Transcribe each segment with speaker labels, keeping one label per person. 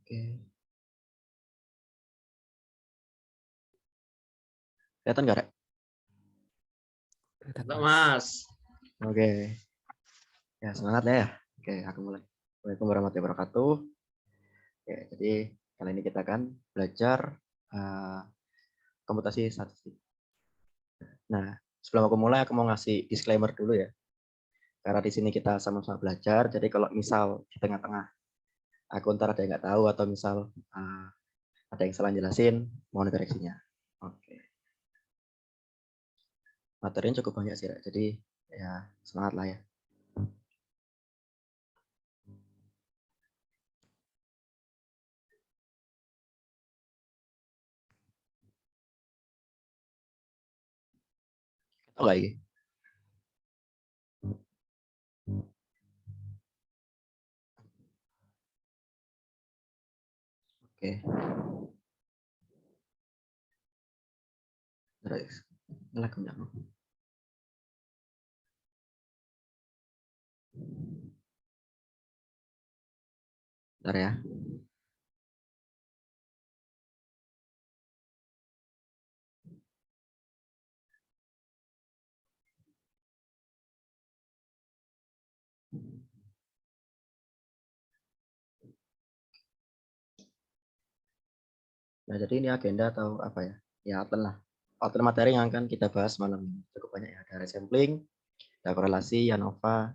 Speaker 1: Oke. Kelihatan nggak, Rek?
Speaker 2: Enggak, Mas.
Speaker 1: Oke. Ya, semangat ya. Oke, aku mulai. Assalamualaikum warahmatullahi wabarakatuh. Oke, jadi kali ini kita akan belajar komputasi statistik. Nah, sebelum aku mulai, aku mau ngasih disclaimer dulu ya. Karena di sini kita sama-sama belajar, jadi kalau misal di tengah-tengah aku ntar ada yang nggak tahu atau misal ada yang salah jelasin, mohon koreksinya. Oke. Materinya cukup banyak sih, Rek. Jadi ya semangat lah ya. Tahu lagi. Oke. Terus, lag kenyang. Bentar ya. Nah, jadi ini agenda atau apa ya? Ya, outline lah. Outline materi yang akan kita bahas malam ini. Cukup banyak ya. Ada sampling, ada korelasi, ANOVA,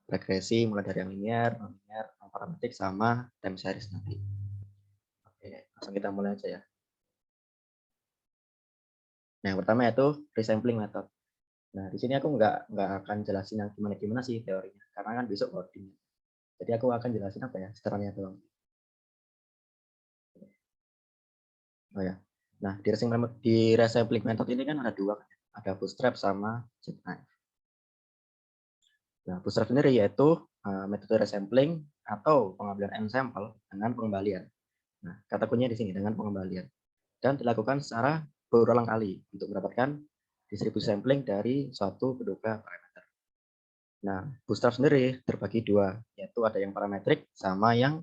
Speaker 1: regresi, mulai dari yang linear, non-linear, parametrik, sama time series nanti. Oke, langsung kita mulai aja ya. Nah, yang pertama yaitu resampling method. Nah, di sini aku nggak akan jelasin yang gimana-gimana sih teorinya. Karena kan besok coding. Jadi aku akan jelasin apa ya, setelahnya doang. Oh ya. Nah, di resampling method ini kan ada dua. Ada bootstrap sama jackknife. Nah, bootstrap sendiri yaitu metode resampling atau pengambilan n sampel dengan pengembalian. Nah, kata kuncinya di sini dengan pengembalian. Dan dilakukan secara berulang kali untuk mendapatkan distribusi sampling dari suatu kedua parameter. Nah, bootstrap sendiri terbagi dua, yaitu ada yang parametrik sama yang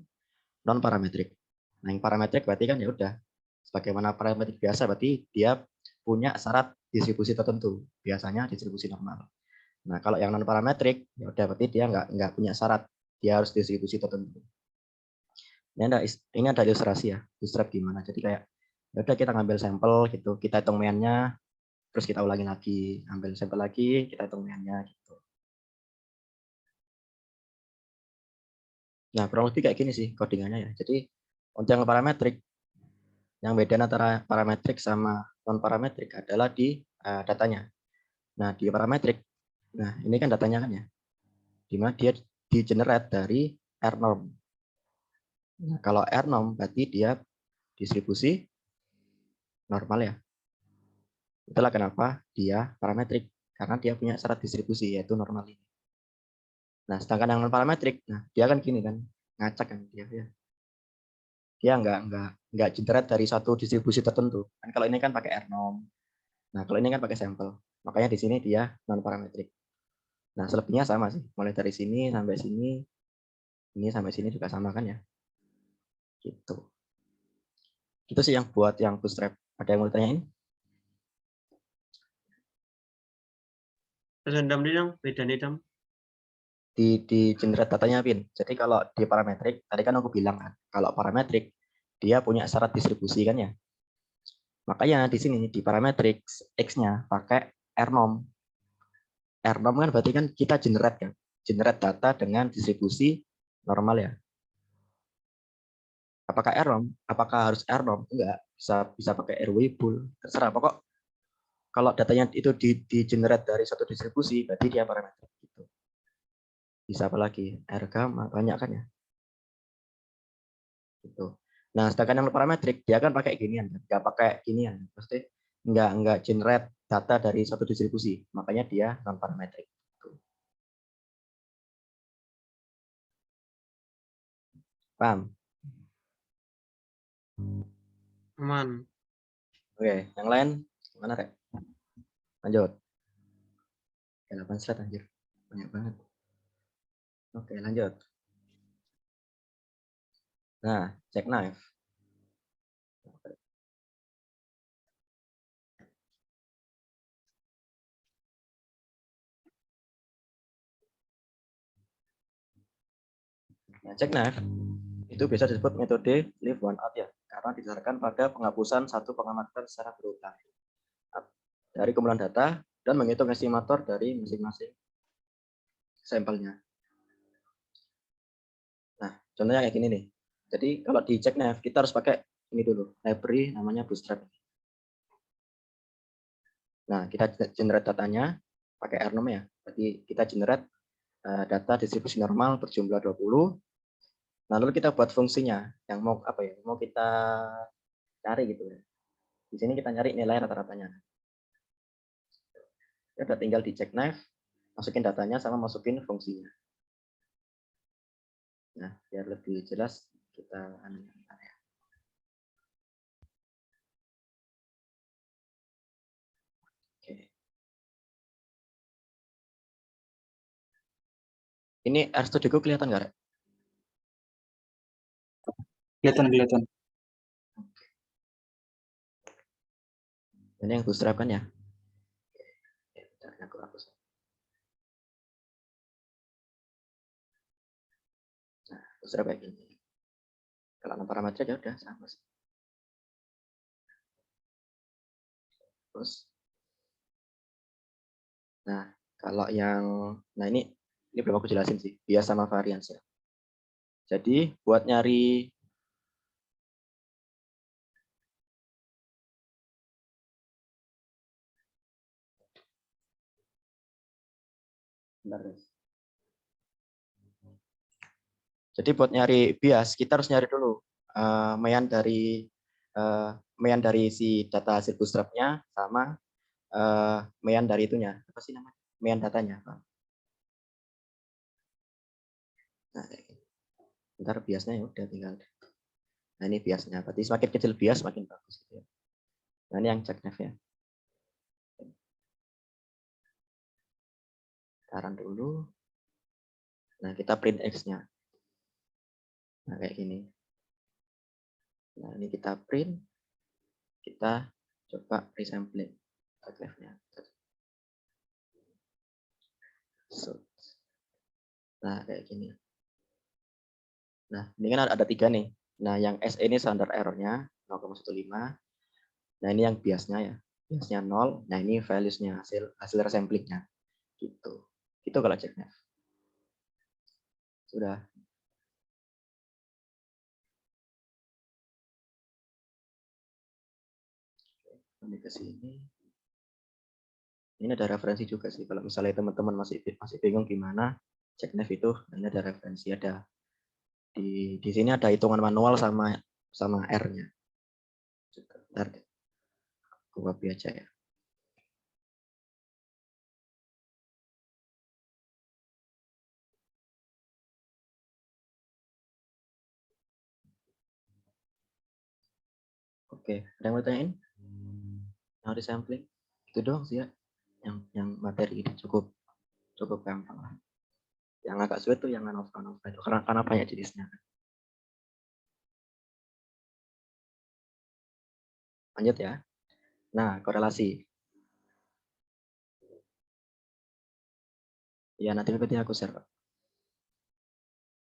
Speaker 1: non parametrik. Nah, yang parametrik berarti kan ya udah sebagaimana parametrik biasa, berarti dia punya syarat distribusi tertentu, biasanya distribusi normal. Nah, kalau yang non parametrik ya udah berarti dia nggak punya syarat, dia harus distribusi tertentu. Ini ada ilustrasi ya, bootstrap gimana. Jadi kayak ya udah kita ngambil sampel gitu, kita hitung meannya, terus kita ulangi lagi, ambil sampel lagi, kita hitung meannya gitu. Nah, kurang lebih kayak gini sih codingannya ya. Jadi untuk yang parametrik, yang beda antara parametrik sama non parametrik adalah di datanya. Nah, di parametrik, nah ini kan datanya kan ya, di mana dia di-generate dari R norm. Nah, kalau R norm berarti dia distribusi normal ya. Itulah kenapa dia parametrik, karena dia punya syarat distribusi yaitu normal ini. Nah, sedangkan yang non parametrik, nah dia kan gini kan, ngacak kan dia ya. Dia nggak generate dari satu distribusi tertentu. Kan kalau ini kan pakai R norm. Nah, kalau ini kan pakai sampel. Makanya di sini dia non parametrik. Nah, selebihnya sama sih. Mulai dari sini sampai sini, ini sampai sini juga sama kan ya. Gitu. Itu sih yang buat yang bootstrap. Ada yang mau ditanyain?
Speaker 2: Dam nih, Dam. Beda nih, Dam.
Speaker 1: Di generate datanya, Pin. Jadi kalau di parametrik, tadi kan aku bilang kan, kalau parametrik dia punya syarat distribusi kan ya. Makanya di sini di parametrik X-nya pakai R norm. R norm kan berarti kan kita generate kan. Generate data dengan distribusi normal ya. Apakah R norm? Apakah harus R norm? Enggak. Bisa pakai R-Weibull. Terserah. Pokok kalau datanya itu di generate dari satu distribusi, berarti dia parametrik gitu. Bisa apa lagi? R gamma banyak kan ya. Gitu. Nah, sedangkan yang parametrik dia kan pakai ginian, nggak pakai ginian, pasti nggak generate data dari satu distribusi, makanya dia non parametrik. Paham?
Speaker 2: Aman.
Speaker 1: Oke, yang lain gimana, Rek? Lanjut. 8 slide anjir. Banyak banget. Oke, lanjut. Nah, jackknife. Nah, jackknife itu bisa disebut metode leave one out ya, karena didasarkan pada penghapusan satu pengamatan secara berulang dari kumpulan data dan menghitung estimator dari masing-masing sampelnya. Nah, contohnya kayak gini nih. Jadi kalau di jackknife kita harus pakai ini dulu, library namanya Bootstrap. Nah, kita generate datanya pakai rnom ya. Jadi kita generate data distribusi normal berjumlah 20. Nah, lalu kita buat fungsinya yang mau apa ya? Mau kita cari gitu ya. Di sini kita nyari nilai rata-ratanya. Ya udah tinggal di jackknife, masukin datanya sama masukin fungsinya. Nah, biar lebih jelas kita ya. Oke. Ini RStudio kelihatan nggak, Rek?
Speaker 3: Kelihatan.
Speaker 1: Ini yang Bootstrap kan ya? Aku hapus. Nah, Bootstrap kayak gini. Kalau parameter ya udah sama sih. Terus, nah kalau yang, nah ini belum aku jelasin sih, bias sama varians ya. Jadi buat nyari Jadi buat nyari bias, kita harus nyari dulu mean dari si data hasil bootstrap-nya sama mean dari itunya. Apa sih namanya? Mean datanya. Nah, ntar biasnya ya udah tinggal. Nah, ini biasnya. Berarti semakin kecil bias semakin bagus. Gitu ya. Nah, ini yang jackknife ya. Taruh dulu. Nah, kita print X-nya. Nah, kayak gini. Nah, ini kita print. Kita coba resampling jackknife-nya. So, nah, kayak gini. Nah, ini kan ada 3 nih. Nah, yang SE ini standar error-nya 0,15. Nah, ini yang biasnya ya. Biasnya 0. Nah, ini values-nya, hasil resampling-nya. Gitu. Gitu kalau jackknife. Sudah. Ini ke sini. Ini ada referensi juga sih. Kalau misalnya teman-teman masih bingung gimana jackknife itu, ini ada referensi, ada di sini ada hitungan manual sama R-nya. Bentar deh. Aku copy aja ya. Oke, ada yang mau tanyain? Yang resampling? Itu doang sih ya. Yang materi ini cukup gampang lah. Yang agak sulit tuh yang ANOVA itu karena banyak jenisnya. Lanjut ya. Nah, korelasi. Ya, nanti aku share, Pak.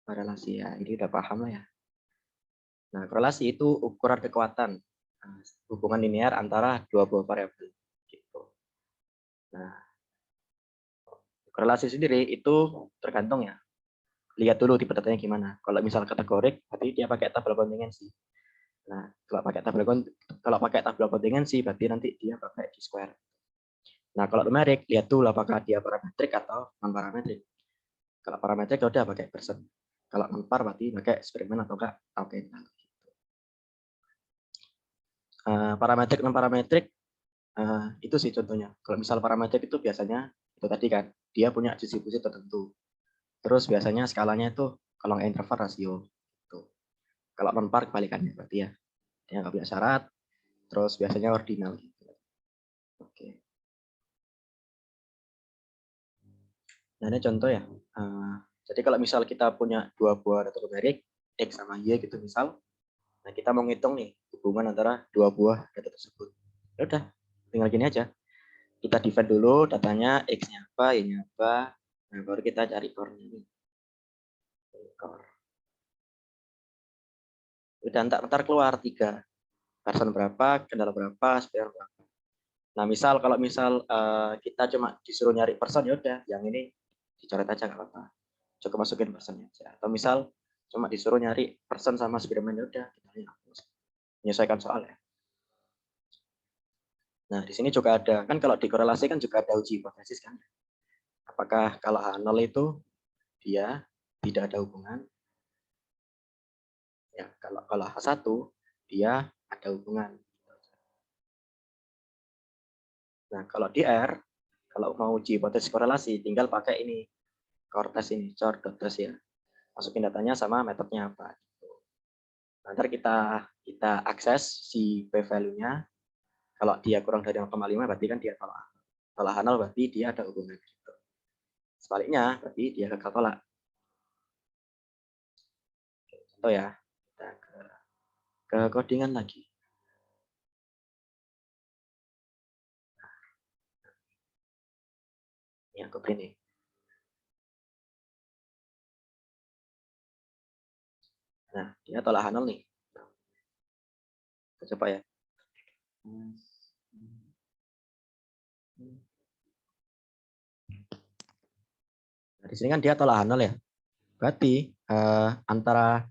Speaker 1: Korelasi ya, ini udah paham lah ya. Nah, korelasi itu ukuran kekuatan hubungan linear antara dua buah variabel. Gitu. Nah, korelasi sendiri itu tergantung ya. Lihat dulu tipe datanya gimana. Kalau misal kategorik, berarti dia pakai tabel kontingensi. Nah, kalau pakai tabel kontingensi, berarti nanti dia pakai D-square. Nah, kalau numerik, lihat dulu apakah dia parametrik atau non-parametrik. Kalau parametrik, udah pakai persen. Kalau non-par, berarti pakai eksperimen atau enggak aukental. Parametrik, non-parametrik, itu sih contohnya. Kalau misal parametrik itu biasanya, itu tadi kan, dia punya distribusi tertentu. Terus biasanya skalanya itu kalau nggak interval rasio. Gitu. Kalau non-par kebalikannya berarti ya. Dia nggak punya syarat, terus biasanya ordinal. Gitu. Oke. Nah, ini contoh ya. Jadi kalau misal kita punya dua buah data numerik, X sama Y gitu misal. Nah, kita mau ngitung nih hubungan antara dua buah data tersebut. Ya udah, tinggal gini aja. Kita divide dulu datanya, X-nya apa, Y-nya apa. Nah, baru kita cari core-nya ini. Core. Udah ntar keluar 3. Person berapa, kendala berapa, spiral berapa. Nah, misal kalau kita cuma disuruh nyari person, ya udah, yang ini dicoret aja nggak apa-apa. Cukup masukin personnya aja. Atau misal cuma disuruh nyari person sama Spiderman, ya udah, kita hapus. Menyesuaikan soal ya. Nah, di sini juga ada, kan kalau dikorelasi kan juga ada uji hipotesis kan. Apakah kalau H0 itu dia tidak ada hubungan? Ya, kalau H1 dia ada hubungan. Nah, kalau di R, kalau mau uji hipotesis korelasi, tinggal pakai ini, core test ini, core.test ya. Masukin datanya sama metodenya apa. Nanti kita akses si p-value-nya. Kalau dia kurang dari 0,5 berarti kan dia tolak. Tolak H0 berarti dia ada hubungan. Gitu. Sebaliknya berarti dia gagal tolak. Contoh ya, kita ke codingan lagi. Ini aku ini. Nah, dia tolak H0 nih. Kita coba ya. Nah, di sini kan dia tolak H0 ya. Berarti antara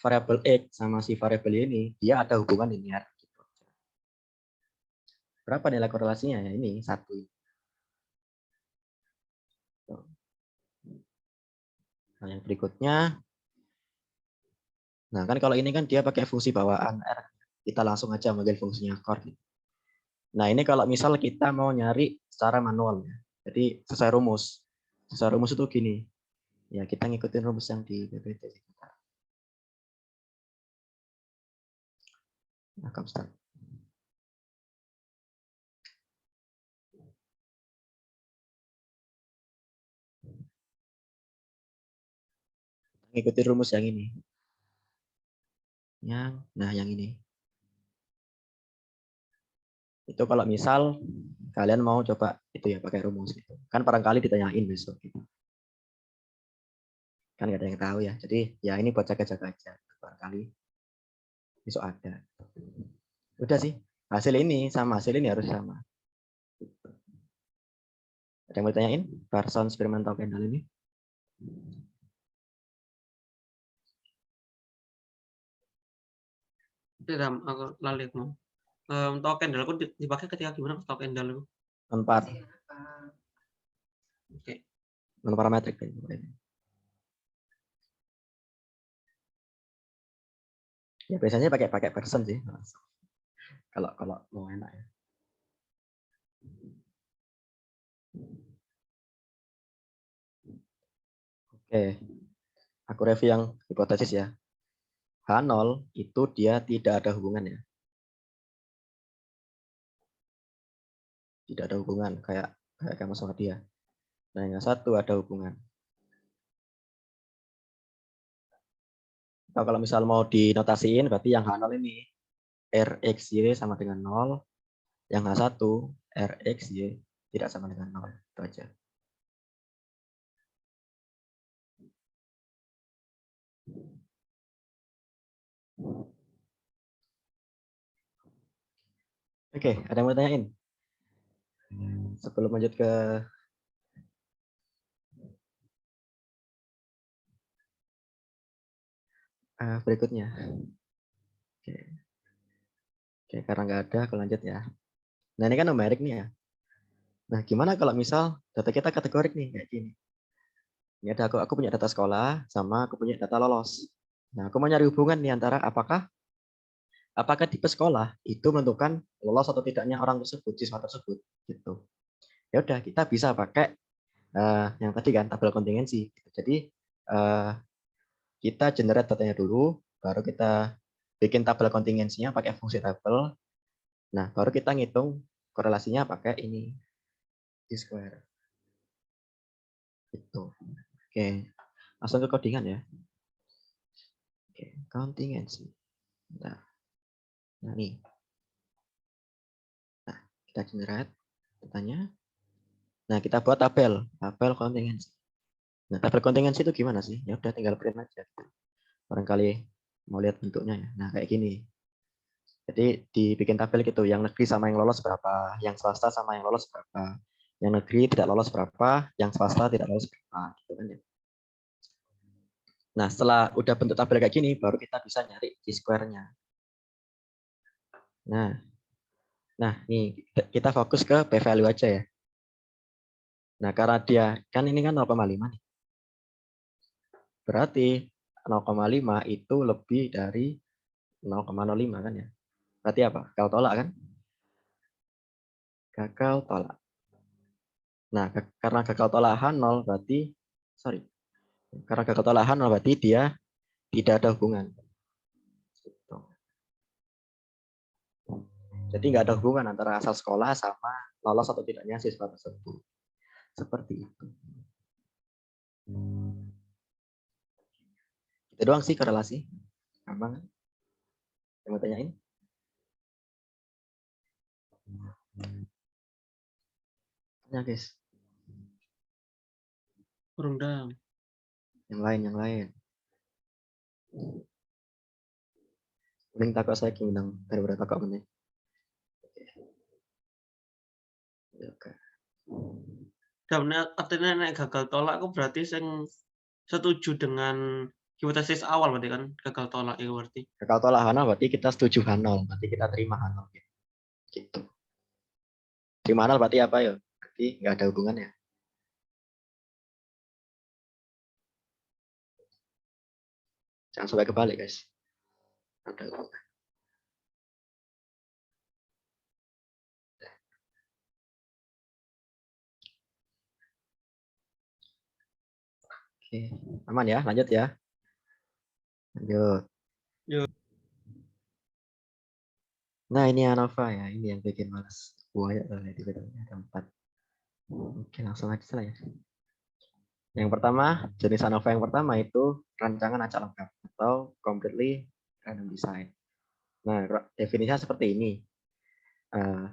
Speaker 1: variabel X sama si variabel ini, dia ada hubungan linear. Gitu. Berapa nilai korelasinya ya? Ini 1. Nah, yang berikutnya, nah kan kalau ini kan dia pakai fungsi bawaan R. Kita langsung aja manggil fungsinya core. Nah, ini kalau misal kita mau nyari secara manual ya. Jadi sesuai rumus. Sesuai rumus itu gini. Ya, kita ngikutin rumus yang di PPT. Nah, start. Ngikutin rumus yang ini. Yang ini. Itu kalau misal kalian mau coba itu ya pakai rumus itu. Kan barangkali ditanyain besok gitu. Kan nggak ada yang tahu ya. Jadi ya ini buat jaga-jaga aja. Barangkali besok ada. Udah sih. Hasil ini sama hasil ini harus sama. Ada yang mau ditanyain? Person experimental candle ini?
Speaker 2: Tidak, aku lali mau. Token aku dipakai ketika gimana token itu?
Speaker 1: Non-par.
Speaker 2: Oke.
Speaker 1: Non-parametrik. Ya biasanya pakai person sih. Kalau mau enak ya. Oke. Aku review yang hipotesis ya. H0 itu dia tidak ada hubungan ya. Tidak ada hubungan kayak kamu sama dia. Nah, yang satu ada hubungan. Atau kalau misal mau dinotasiin berarti yang H0 ini RXY sama dengan 0. Yang H1 RXY tidak sama dengan 0. Itu aja. Oke, ada yang mau tanyain? Sebelum lanjut ke berikutnya. Oke. Oke, karena nggak ada, aku lanjut ya. Nah, ini kan numerik nih ya. Nah, gimana kalau misal data kita kategorik nih, kayak gini. Ini ada aku punya data sekolah, sama aku punya data lolos. Nah, aku mau nyari hubungan nih antara apakah tipe sekolah itu menentukan lolos atau tidaknya orang tersebut, siswa tersebut. Gitu. Ya udah, kita bisa pakai yang tadi kan, tabel kontingensi. Jadi, kita generate datanya dulu, baru kita bikin tabel kontingensinya pakai fungsi tabel. Nah, baru kita ngitung korelasinya pakai ini, T-square. Gitu. Oke, langsung ke codingan ya. Oke, contingency. Nah, nih. Nah, kita generate datanya. Nah, kita buat tabel contingency. Nah, tabel contingency itu gimana sih? Ya udah tinggal print aja. Barangkali mau lihat bentuknya ya. Nah, kayak gini. Jadi dibikin tabel gitu, yang negeri sama yang lolos berapa, yang swasta sama yang lolos berapa, yang negeri tidak lolos berapa, yang swasta tidak lolos berapa, gitu kan ya. Nah, setelah udah bentuk tabel kayak gini, baru kita bisa nyari T-square-nya. Nah, nih kita fokus ke p-value aja ya. Nah, karena dia kan ini kan 0,5 nih. Berarti 0,5 itu lebih dari 0,05 kan ya. Berarti apa? Gagal tolak kan? Gagal tolak. Nah, karena gagal tolak H0 berarti karena gagal tolak H0 berarti dia tidak ada hubungan. Jadi nggak ada hubungan antara asal sekolah sama lolos atau tidaknya siswa tersebut. Seperti itu. Itu doang sih korelasi. Gampang kan? Yang mau tanyain? Tanya guys.
Speaker 2: Rendang.
Speaker 1: Yang lain. Mending takut saya undang daripada takut meneh. Oke.
Speaker 2: Dan artinya nek gagal tolak aku berarti sing setuju dengan hipotesis awal berarti kan gagal tolak itu berarti.
Speaker 1: Gagal tolak H0 berarti kita setuju H0, berarti kita terima H0 gitu. Terima H0 berarti apa ya? Berarti nggak ada hubungannya. Jangan sampai kebalik guys. Ada hubungan. Oke, aman ya, lanjut ya. Lanjut.
Speaker 2: Yo.
Speaker 1: Nah, ini ANOVA ya, ini yang bikin males. Buaya di bedanya ada 4. Oke, langsung aja lah ya. Yang pertama, jenis ANOVA yang pertama itu rancangan acak lengkap atau completely random design. Nah, definisinya seperti ini.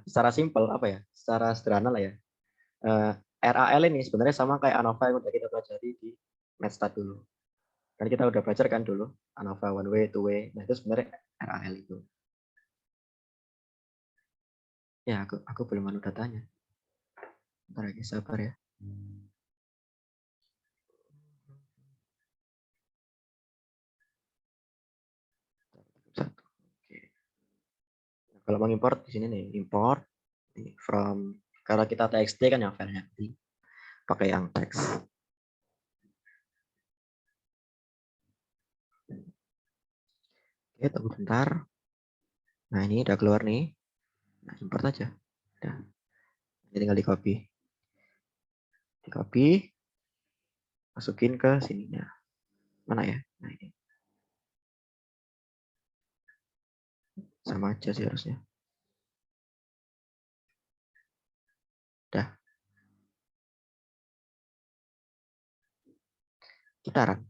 Speaker 1: Secara simpel apa ya? Secara sederhana lah ya. RAL ini sebenarnya sama kayak ANOVA yang udah kita pelajari di Mathstat dulu. Kan kita udah belajar kan dulu ANOVA one way, two way. Nah, itu sebenarnya RAL itu. Ya, aku belum anu datanya. Bentar lagi sabar ya. Satu. Oke. Nah, kalau mau import di sini nih, import from, karena kita txt kan yang filenya pakai yang teks. Oke, tunggu bentar. Nah, ini udah keluar nih. Nah, import aja. Udah. Ini tinggal di copy. Di copy, masukin ke sininya. Mana ya? Nah, ini. Sama aja sih harusnya. Udah. Kita run.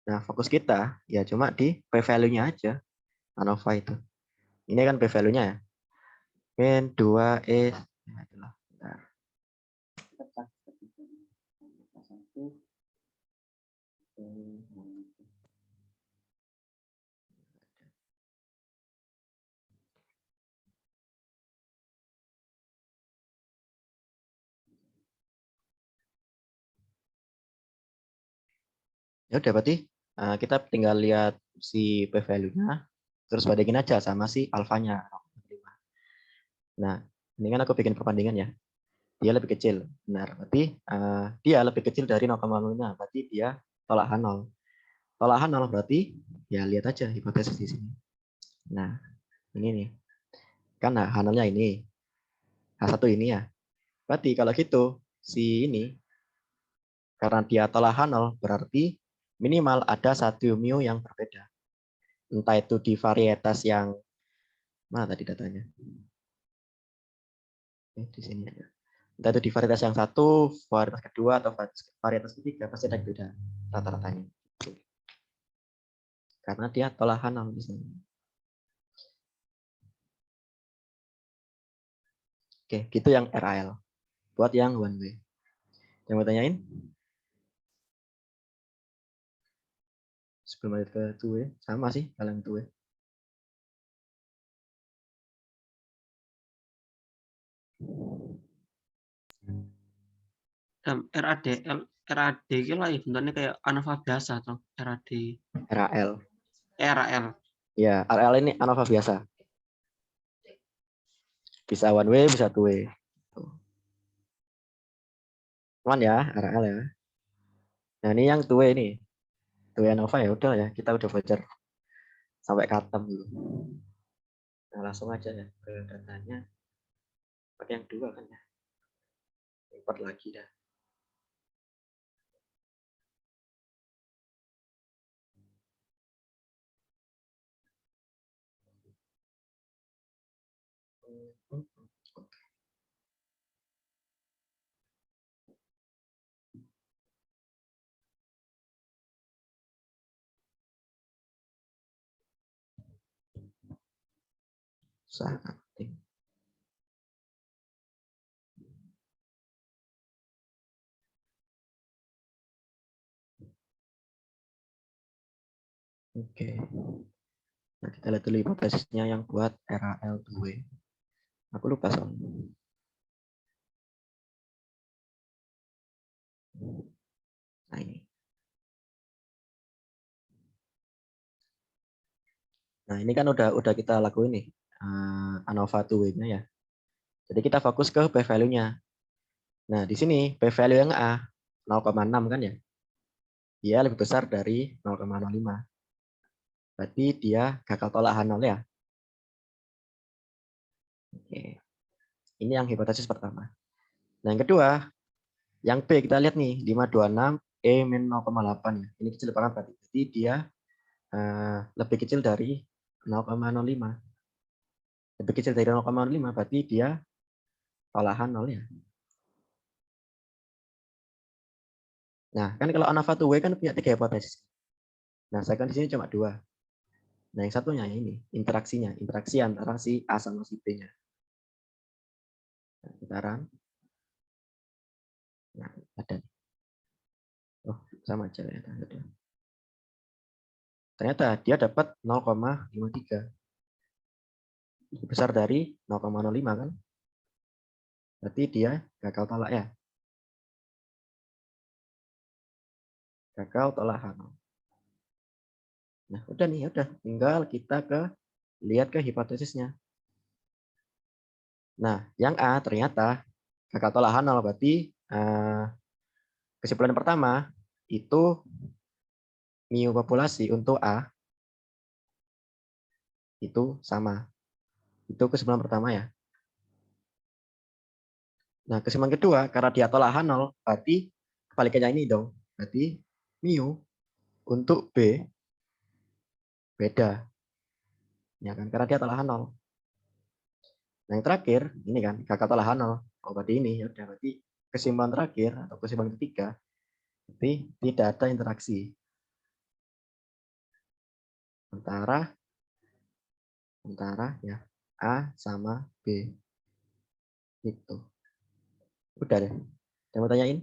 Speaker 1: Nah, fokus kita ya cuma di p-value-nya aja. ANOVA itu. Ini kan p-value-nya ya. Min 2 is. Nah, itulah. Bentar. Ya udah berarti kita tinggal lihat si p-value-nya terus bandingin aja sama si alfanya. Nah, ini kan aku bikin perbandingan ya. Dia lebih kecil. Benar. Berarti dia lebih kecil dari 0,05. Berarti dia tolak H0. Tolak H0 berarti ya lihat aja hipotesis di sini. Nah, ini nih. Kan H0-nya ini. H1 ini ya. Berarti kalau gitu si ini karena dia tolak H0 berarti minimal ada satu mu yang berbeda. Entah itu di varietas yang mana tadi datanya? Di sini ada. Entah itu di varietas yang satu, varietas kedua atau varietas ketiga pasti ada beda rata-ratanya. karena dia tolakan 0 di sini. Oke, gitu yang RAL. Buat yang one way. Yang mau tanyain? Sebelum lanjut ke two way, sama sih kalian two way.
Speaker 2: RAD itu lah bentuknya kayak ANOVA biasa atau RAD.
Speaker 1: RAL.
Speaker 2: RAL.
Speaker 1: Ya, RAL ini ANOVA biasa. Bisa one way, bisa two way. Cuman ya, RAL ya. Nah, ini yang two way ini. Two way ANOVA ya udah ya, kita udah belajar sampai katem dulu. Nah, langsung aja ya ke datanya. Pakai yang dua kan ya. Import lagi dah. Sangat penting. Oke. Nah, kita lihat dulu hipotesisnya yang buat RAL 2. Aku lupa soalnya. Nah, ini. Nah, ini kan udah kita lakuin nih. ANOVA 2-nya ya. Jadi kita fokus ke p-value-nya. Nah, di sini p-value yang A 0,6 kan ya. Dia lebih besar dari 0,05. Berarti dia gagal tolak H0 ya. Oke. Ini yang hipotesis pertama. Nah, yang kedua, yang B kita lihat nih 526 E-0,8 ya. Ini kecil banget berarti. Jadi dia lebih kecil dari 0,05. Lebih kecil dari 0,05 berarti dia tolakan 0 ya. Nah, kan kalau ANOVA 2 kan punya 3 hipotesis. Nah, saya kan di sini cuma 2. Nah, yang satunya ini interaksinya, interaksi antara si A sama si B-nya. Nah, kita run. Nah, ada. Oh, sama aja ya. Ternyata dia dapat 0,53. Lebih besar dari 0,05 kan? Berarti dia gagal tolak ya. Gagal tolak H0. Nah, udah nih, udah. Tinggal kita lihat ke hipotesisnya. Nah, yang A ternyata gagal tolak H0 berarti kesimpulan pertama itu mu populasi untuk A itu sama. Itu kesimpulan pertama ya. Nah, kesimpulan kedua, karena dia tolak H0, berarti kebalikannya ini dong. Berarti mu untuk B beda. Ya kan, karena dia tolak H0. Nah, yang terakhir, ini kan, gagal tolak H0. Oh, berarti ini, ya udah, berarti kesimpulan terakhir atau kesimpulan ketiga, berarti tidak ada interaksi antara ya A sama B. Itu. Udah deh. Yang mau tanyain?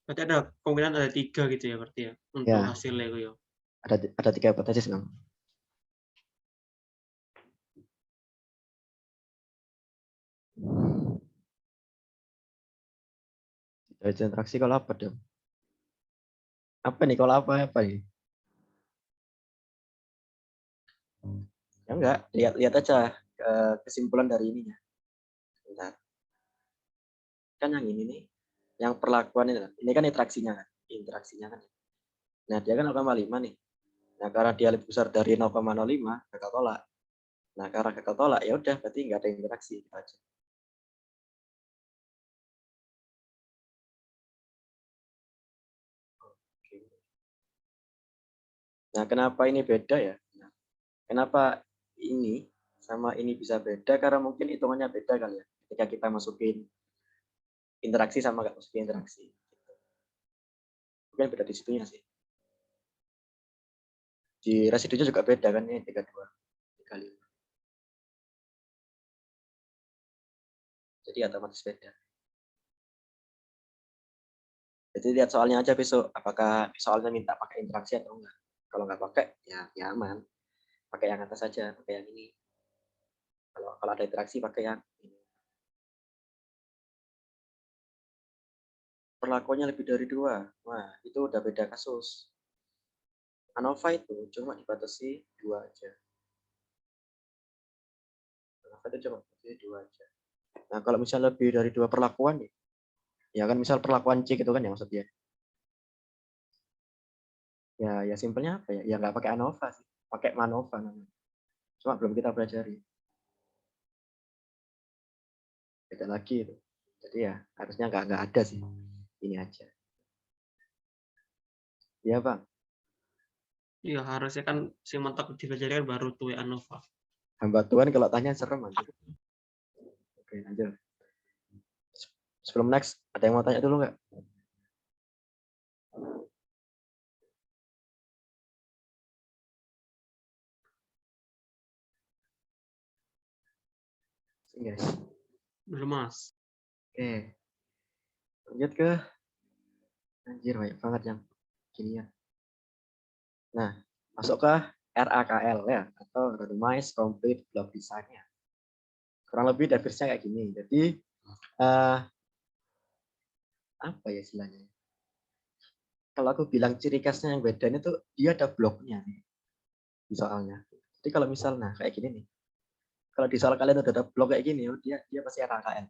Speaker 2: Berarti ada kemungkinan ada 3 gitu ya berarti ya untuk
Speaker 1: Ya,
Speaker 2: hasilnya itu ya.
Speaker 1: ada 3 hipotesis memang. Dari interaksi kalau apa dong? Apa nih kalau apa nih? Ya enggak, lihat aja kesimpulan dari ininya. Bentar. Kan yang ini nih, yang perlakuan ini kan interaksinya kan. Nah, dia kan 0,5 nih. Nah, karena dia lebih besar dari 0,05, gagal tolak. Nah, karena gagal tolak, ya udah berarti nggak ada interaksi gitu aja. Oke. Nah, kenapa ini beda ya? Nah, kenapa ini sama ini bisa beda? Karena mungkin hitungannya beda kali ya. Ketika kita masukin interaksi sama nggak masukin interaksi. Mungkin beda di situnya sih. Di residunya juga beda kan, ini 32, 35. Jadi otomatis beda. Jadi lihat soalnya aja besok, apakah soalnya minta pakai interaksi atau enggak. Kalau nggak pakai, ya aman. Pakai yang atas saja, pakai yang ini. Kalau ada interaksi, pakai yang ini. Perlakuannya lebih dari 2. Wah, itu udah beda kasus. ANOVA itu cuma dibatasi 2 aja. ANOVA itu cuma dibatasi 2 aja. Nah, kalau misal lebih dari 2 perlakuan, ya kan misal perlakuan C gitu kan ya maksudnya. Ya simpelnya apa ya? Ya nggak pakai ANOVA sih, pakai MANOVA namanya. Cuma belum kita pelajari. Beda lagi itu. Jadi ya harusnya nggak ada sih. Ini aja. Iya Bang.
Speaker 2: Iya, harusnya kan si mentok dipelajari kan baru tuh ANOVA.
Speaker 1: Hamba Tuhan kalau tanya serem aja. Oke, lanjut. Sebelum next, ada yang mau tanya dulu nggak? Guys.
Speaker 2: Belum, Mas.
Speaker 1: Oke. Lanjut ke anjir banyak banget yang ginian. Nah, masuk ke RAKL ya, atau Randomized Complete Block Design-nya. Kurang lebih definisinya kayak gini. Jadi apa ya istilahnya? Kalau aku bilang ciri khasnya yang bedanya tuh dia ada bloknya nih di soalnya. Jadi kalau misalnya kayak gini nih, kalau di soal kalian udah ada blok kayak gini, dia pasti RAKL.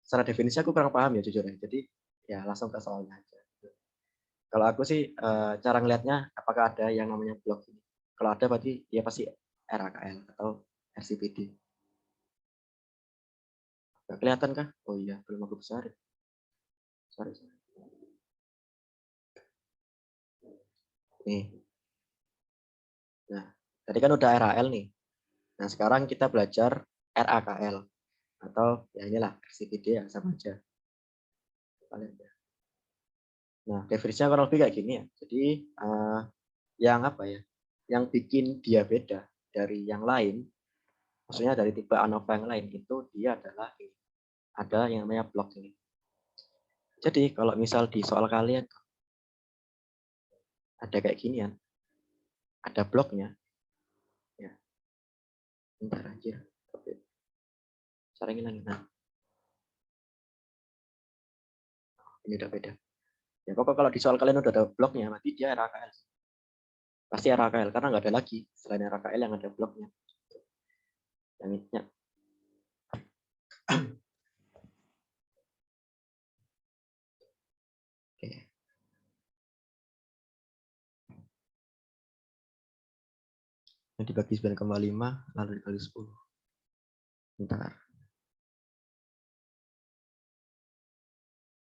Speaker 1: Secara definisi aku kurang paham ya jujur ya. Jadi ya langsung ke soalnya aja. Kalau aku sih cara ngelihatnya apakah ada yang namanya blok ini. Kalau ada berarti dia pasti RAKL atau RCPD. Nggak kelihatan kah? Oh iya, belum aku besar. Sorry. Nih. Nah, tadi kan udah RAL nih. Nah, sekarang kita belajar RAKL atau ya inilah RCPD yang sama aja. Nah, definisinya kurang lebih kayak gini ya. Jadi yang apa ya? Yang bikin dia beda dari yang lain, maksudnya dari tipe ANOVA yang lain itu dia adalah ada yang namanya blok ini. Jadi kalau misal di soal kalian ada kayak gini ya, ada bloknya, ya. Bentar aja. Cara ngilangin. Nah, ini udah beda. Ya pokok kalau di soal kalian udah ada bloknya, berarti dia RAKL. Pasti RAKL karena nggak ada lagi selain RAKL yang ada bloknya. Yang ini. Ya. Oke. Yang dibagi 9,5 lalu dikali 10. Bentar.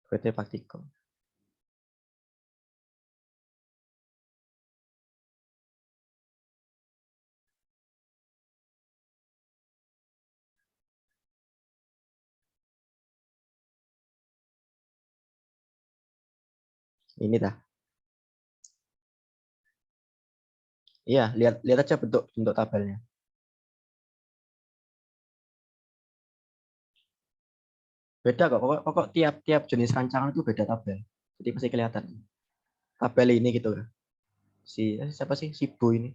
Speaker 1: PT Praktikum. Ini dah. Iya, lihat aja bentuk tabelnya. Beda kok. Pokok tiap jenis rancangan itu beda tabel. Jadi pasti kelihatan. Tabel ini gitu. Siapa sih? Si Bu ini.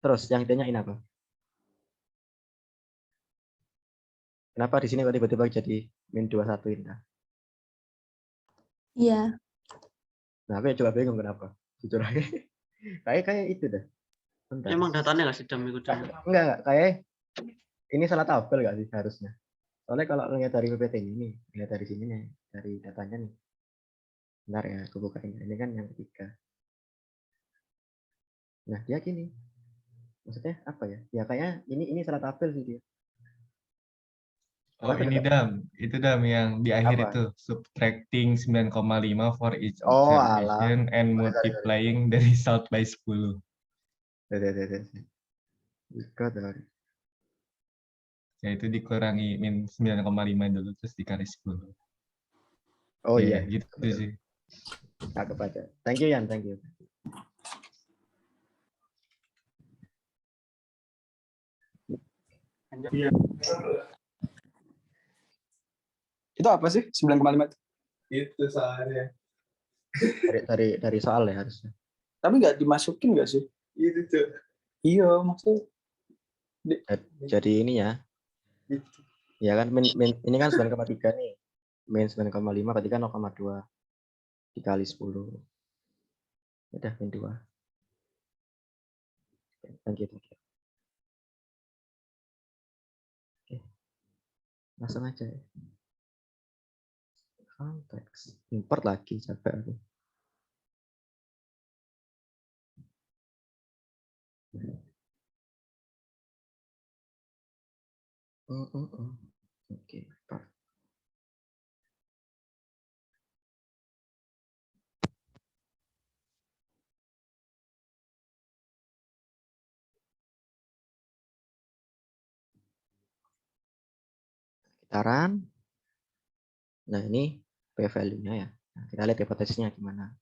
Speaker 1: Terus yang ditanyain apa? Kenapa di sini kok tiba-tiba jadi -21 ini?
Speaker 3: Iya.
Speaker 1: Nah, aku coba bingung kenapa. Jujur aja. Kayak itu dah. Bentar.
Speaker 2: Emang datanya nggak sih Dam itu Dam?
Speaker 1: Enggak. Kayak ini salah tabel nggak sih harusnya? Soalnya kalau lihat dari PPT ini, lihat dari sini nih, dari datanya nih. Bentar ya, aku buka ini. Ini kan yang ketiga. Nah, dia gini. Maksudnya apa ya? Ya kayak ini salah tabel sih dia.
Speaker 4: Oh ini Dam, itu Dam yang di akhir
Speaker 1: Apa?
Speaker 4: itu subtracting 9,5 for each
Speaker 1: Oh, alah.
Speaker 4: observation and
Speaker 1: Sorry.
Speaker 4: multiplying the result by 10.
Speaker 1: Jika dari
Speaker 4: Yaitu dikurangi min 9,5 dulu terus dikali 10.
Speaker 1: oh
Speaker 4: Ya,
Speaker 1: iya,
Speaker 4: gitu
Speaker 1: betul.
Speaker 4: sih.
Speaker 1: Cakep aja. Thank you Yan, thank you.
Speaker 3: Itu apa sih 9,5 itu?
Speaker 4: Itu soalnya.
Speaker 1: Dari soal ya harusnya.
Speaker 3: Tapi nggak dimasukin nggak sih?
Speaker 4: Itu tuh.
Speaker 3: Iya, maksudnya
Speaker 1: Jadi ini ya. Ya kan ini kan 9,3 nih. Min 9,5 berarti kan 0,2 dikali 10. Udah min 2. Thank you. Oke. Langsung aja ya. Konteks. Import lagi capek aku. Oke. Kitaran. Nah ini p-value-nya ya. Nah, kita lihat hipotesisnya gimana.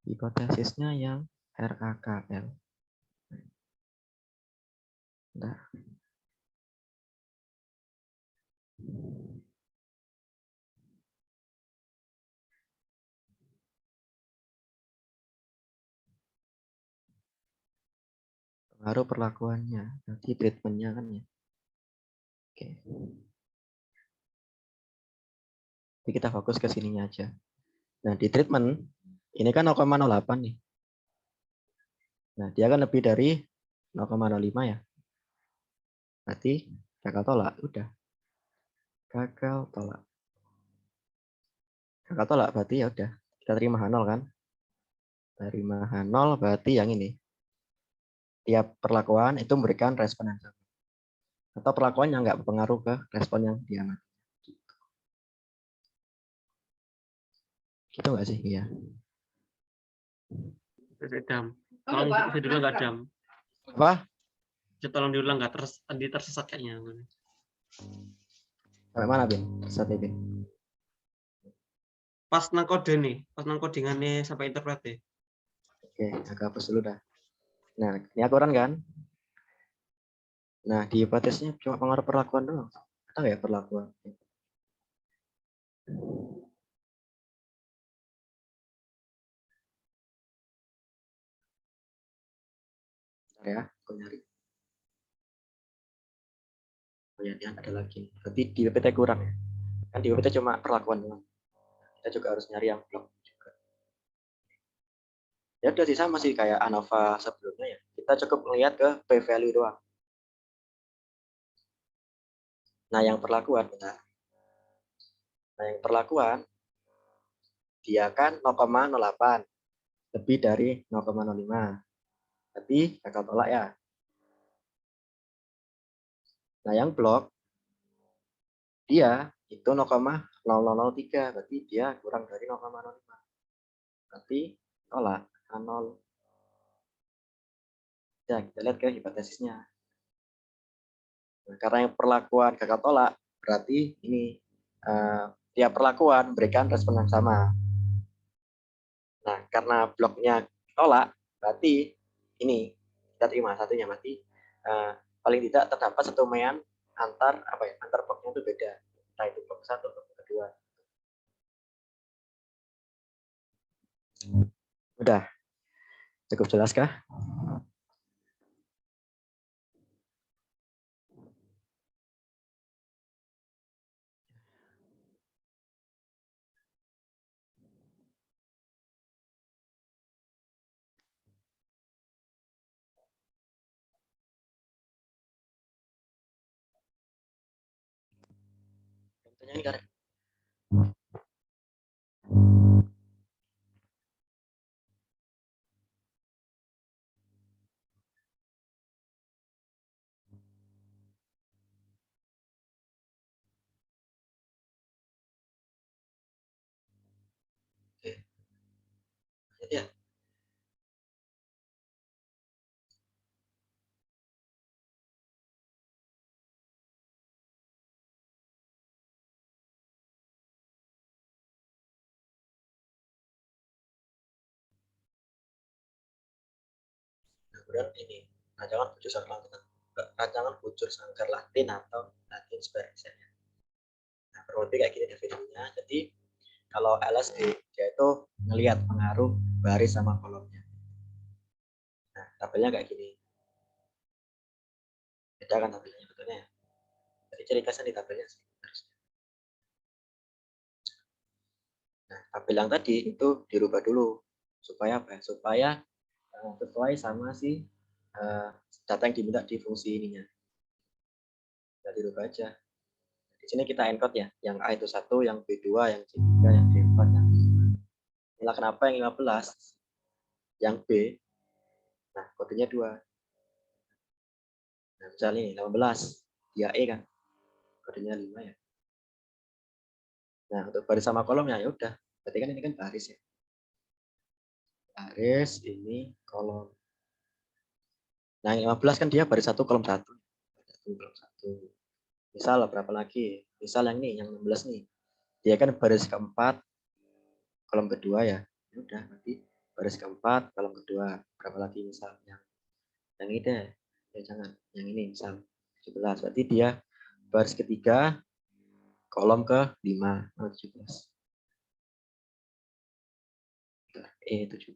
Speaker 1: Hipotesisnya yang RAKL. Nah. Pengaruh perlakuannya, nanti treatmentnya kan ya. Oke. Jadi kita fokus ke sininya aja. Nah di treatment, ini kan 0,08 nih. Nah dia kan lebih dari 0,05 ya. Berarti gagal tolak, udah. Gagal tolak. Gagal tolak berarti ya udah. Kita terima H0 kan. Terima H0 berarti yang ini. Tiap perlakuan itu memberikan respon yang sama. Atau perlakuan yang nggak berpengaruh ke respon yang diamati. Gitu nggak sih? Iya.
Speaker 2: Dam. Tolong bisa dulu nggak Dam?
Speaker 1: Apa?
Speaker 2: Tolong diulang nggak tadi tersesat kayaknya.
Speaker 1: Sampai mana, Bin? Satu, Bin.
Speaker 2: Pas nang kode nih, pas nang codingannya sampai interpret deh.
Speaker 1: Oke, agak hapus dulu dah. Nah, ini aturan kan? Nah, di hipotesisnya cuma pengaruh perlakuan doang. Atau ya perlakuan? Bentar ya, aku nyari. Oh ya, ini ada lagi. Berarti di BPT kurang ya. Kan di BPT cuma perlakuan doang. Kita juga harus nyari yang blok juga. Ya udah sih sama sih kayak ANOVA sebelumnya ya. Kita cukup melihat ke p-value doang. Nah, yang perlakuan, bentar. Nah, yang perlakuan dia kan 0,08 lebih dari 0,05. Berarti gagal tolak ya. Nah, yang blok dia itu 0,0003, berarti dia kurang dari 0,05. Berarti tolak A0. Ya, kita lihat ke hipotesisnya. Nah, karena yang perlakuan gagal tolak, berarti ini tiap perlakuan berikan respon yang sama. Nah, karena bloknya tolak, berarti ini kita terima satunya berarti paling tidak terdapat satu mean antar antar bloknya itu beda. Entah itu blok satu atau blok kedua. Udah cukup jelas kah? Contohnya ini kan. Oke. Ya. kemudian ini rancangan bujur sangkar Latin atau Latin sebarisnya. Nah, kurang lebih kayak gini definisinya. Jadi kalau LSD dia itu ngelihat pengaruh baris sama kolomnya. Nah, tabelnya kayak gini. Beda kan tabelnya betulnya ya. Jadi ciri khasnya di tabelnya sih. Nah, tabel yang tadi itu dirubah dulu supaya apa? Supaya sesuai sama si data yang diminta di fungsi ininya. Nah, dirubah aja. Di sini kita encode ya, yang A itu 1, yang B2, yang C3, yang D4, yang D5. Inilah kenapa yang 15, yang B, nah kodenya 2. Nah, misalnya ini 18, dia E kan, kodenya 5 ya. Nah, untuk baris sama kolomnya ya udah, berarti kan ini kan baris ya. Baris ini kolom. Nah, yang 15 kan dia baris 1 kolom 1. Kolom 1. Misal berapa lagi? Misal yang ini, yang 16 nih. Dia kan baris keempat, kolom kedua ya. Ya udah, berarti baris keempat, kolom kedua. Berapa lagi misal yang ini deh. Ya jangan, yang ini misal 17. Berarti dia baris ketiga, kolom ke-5, 17. E17.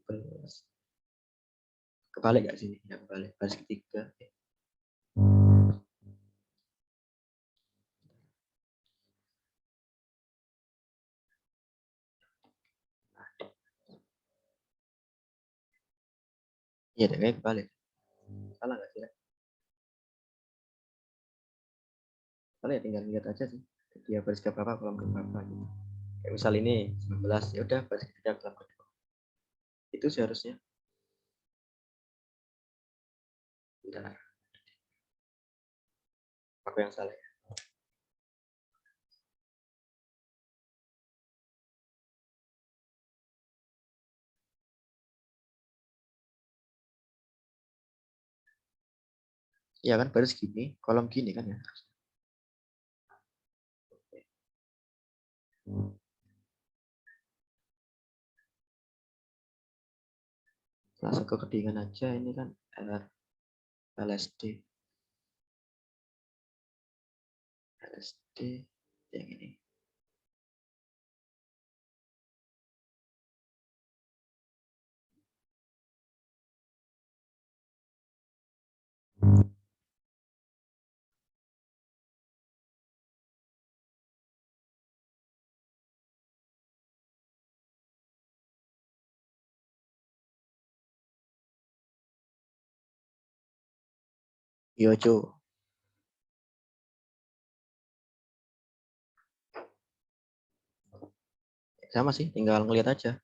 Speaker 1: Kebalik nggak sini? Ya kebalik, baris ketiga. Iya, deh, kayak kebalik. Salah nggak sih? Salah ya, tinggal lihat aja sih. Dia baris ke berapa, kolom ke berapa gitu. Kayak misal ini 19, ya udah baris ketiga, kolom kedua. Itu seharusnya. Bentar. Aku yang salah ya. Iya kan baris gini, kolom gini kan ya. Langsung ke kedinginan aja ini kan LSD. LSD yang ini. Yojo. Sama sih, tinggal ngeliat aja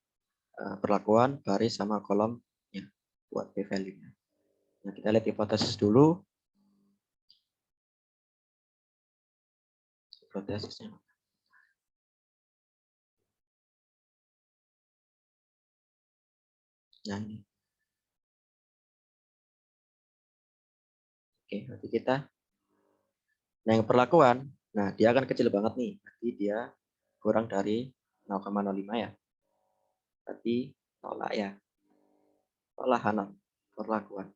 Speaker 1: perlakuan baris sama kolomnya buat p-value-nya. Nah, kita lihat hipotesis dulu. Hipotesisnya. Nah, ini. Oke, berarti kita. Nah, yang perlakuan, nah dia akan kecil banget nih. Berarti dia kurang dari 0,05 ya. Berarti tolak ya. Tolahan perlakuan.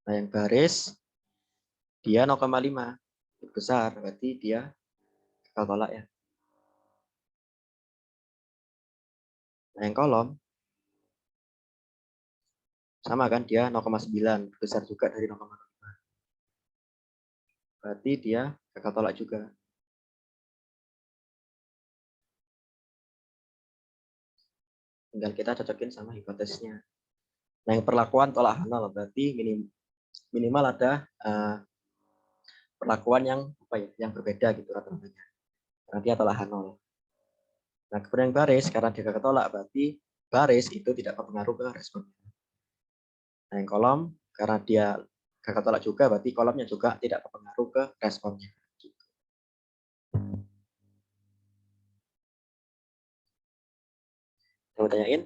Speaker 1: Nah, yang baris dia 0,5 besar, berarti dia gagal tolak ya. Nah, yang kolom sama kan, dia 0,9 besar juga dari 0,5. Berarti dia gagal tolak juga. Tinggal kita cocokin sama hipotesisnya. Nah, yang perlakuan tolak nol berarti minimal ada perlakuan yang apa ya, yang berbeda gitu rata-ratanya. Karena dia tolak nol. Nah, kemudian yang baris karena dia gagal tolak berarti baris itu tidak berpengaruh ke respon. Nah, yang kolom karena dia gagal tolak juga berarti kolomnya juga tidak berpengaruh ke responnya. Gitu. Mau tanyain?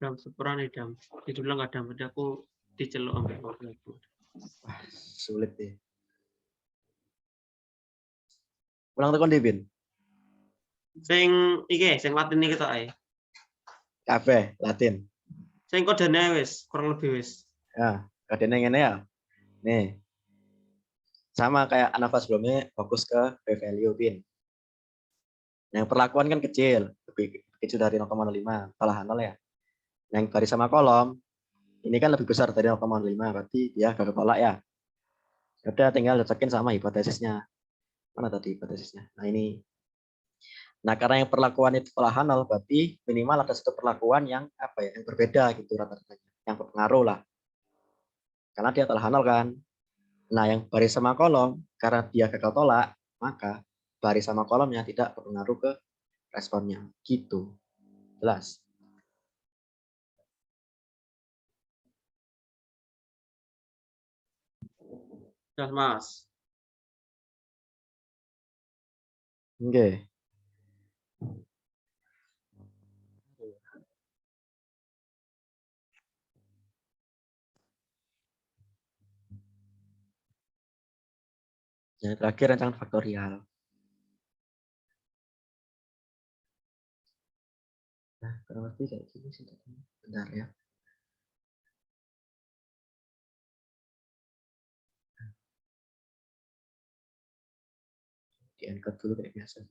Speaker 2: Dam sepuran nih dam. Judulnya nggak dam, jadi aku diceluk sampai waktu itu.
Speaker 1: Wah, sulit deh. Ulang tekan ndi, Bin?
Speaker 2: Sing iki, sing Latin iki tok ae.
Speaker 1: Kabeh Latin.
Speaker 2: Sing kodene wis, kurang lebih wis.
Speaker 1: Ya, kodenya ngene ya. Nih. Sama kayak nafas sebelumnya fokus ke p-value, Bin. Yang perlakuan kan kecil, lebih kecil dari 0,05, salah 0 ya. Yang baris sama kolom, ini kan lebih besar dari 0,5, berarti dia gagal tolak ya. Udah tinggal cocokin sama hipotesisnya. Mana tadi hipotesisnya? Nah ini. Nah karena yang perlakuan itu telah 0, berarti minimal ada satu perlakuan yang apa ya, yang berbeda gitu rata-ratanya, yang berpengaruh lah. Karena dia telah 0 kan. Nah yang baris sama kolom, karena dia gagal tolak, maka baris sama kolomnya tidak berpengaruh ke responnya. Gitu. Jelas.
Speaker 2: Jelas, Mas.
Speaker 1: Oke. Yang terakhir rancangan faktorial. Nah, kurang lebih kayak gini sih. Bentar ya. Di encode dulu kayak biasa.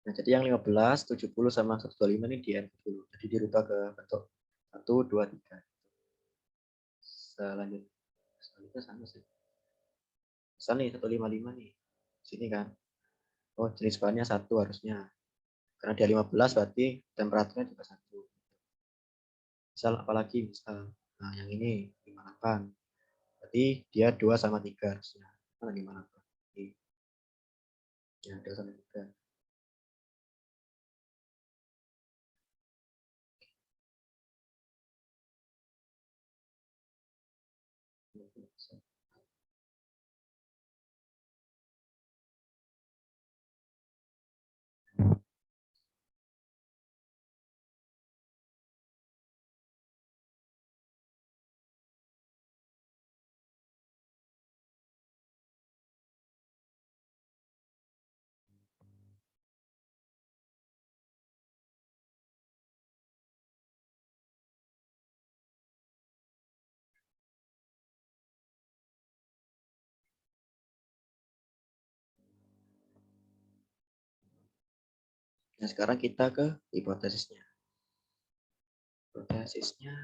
Speaker 1: Nah, jadi yang 15, 70 sama 125 ini di encode dulu. Jadi dirubah ke bentuk 1, 2, 3. Selanjutnya sama sih. Misal nih 155 nih. Sini kan. Oh, jenis bahannya 1 harusnya. Karena dia 15 berarti temperaturnya juga 1. Misal apalagi misal. Nah, yang ini 58. Berarti dia 2 sama 3 harusnya. Mana 58? Ya, 2 sama 3. Nah, sekarang kita ke hipotesisnya. Hipotesisnya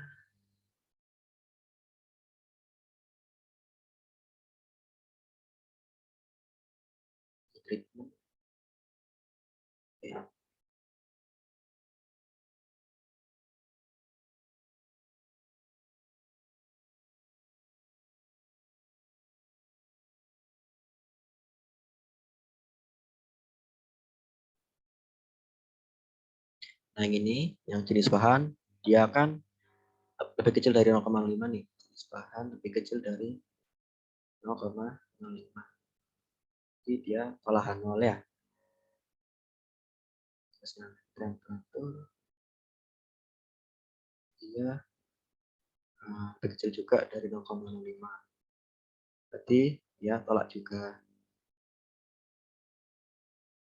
Speaker 1: treatment. Oke. Nah, yang ini yang jenis bahan dia akan lebih kecil dari 0,5 nih. Jenis bahan lebih kecil dari 0,05. Jadi dia olahan 0 ya. Terus temperatur dia lebih kecil juga dari 0,05. Berarti dia tolak juga.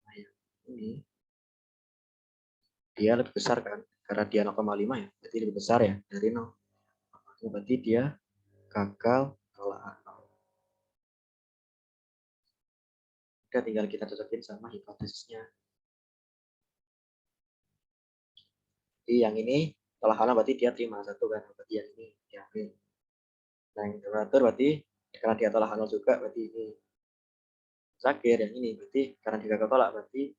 Speaker 1: Nah, yang ini dia lebih besar kan. Karena dia 0,5 ya. Berarti lebih besar ya dari 0. Berarti dia gagal tolak 0. Udah tinggal kita cocokin sama hipotesisnya. Jadi yang ini telah kalah berarti dia terima 1 kan. Berarti yang ini diambil. Nah yang temperatur berarti karena dia tolak 0 juga berarti ini. Terakhir yang ini berarti karena dia gagal tolak berarti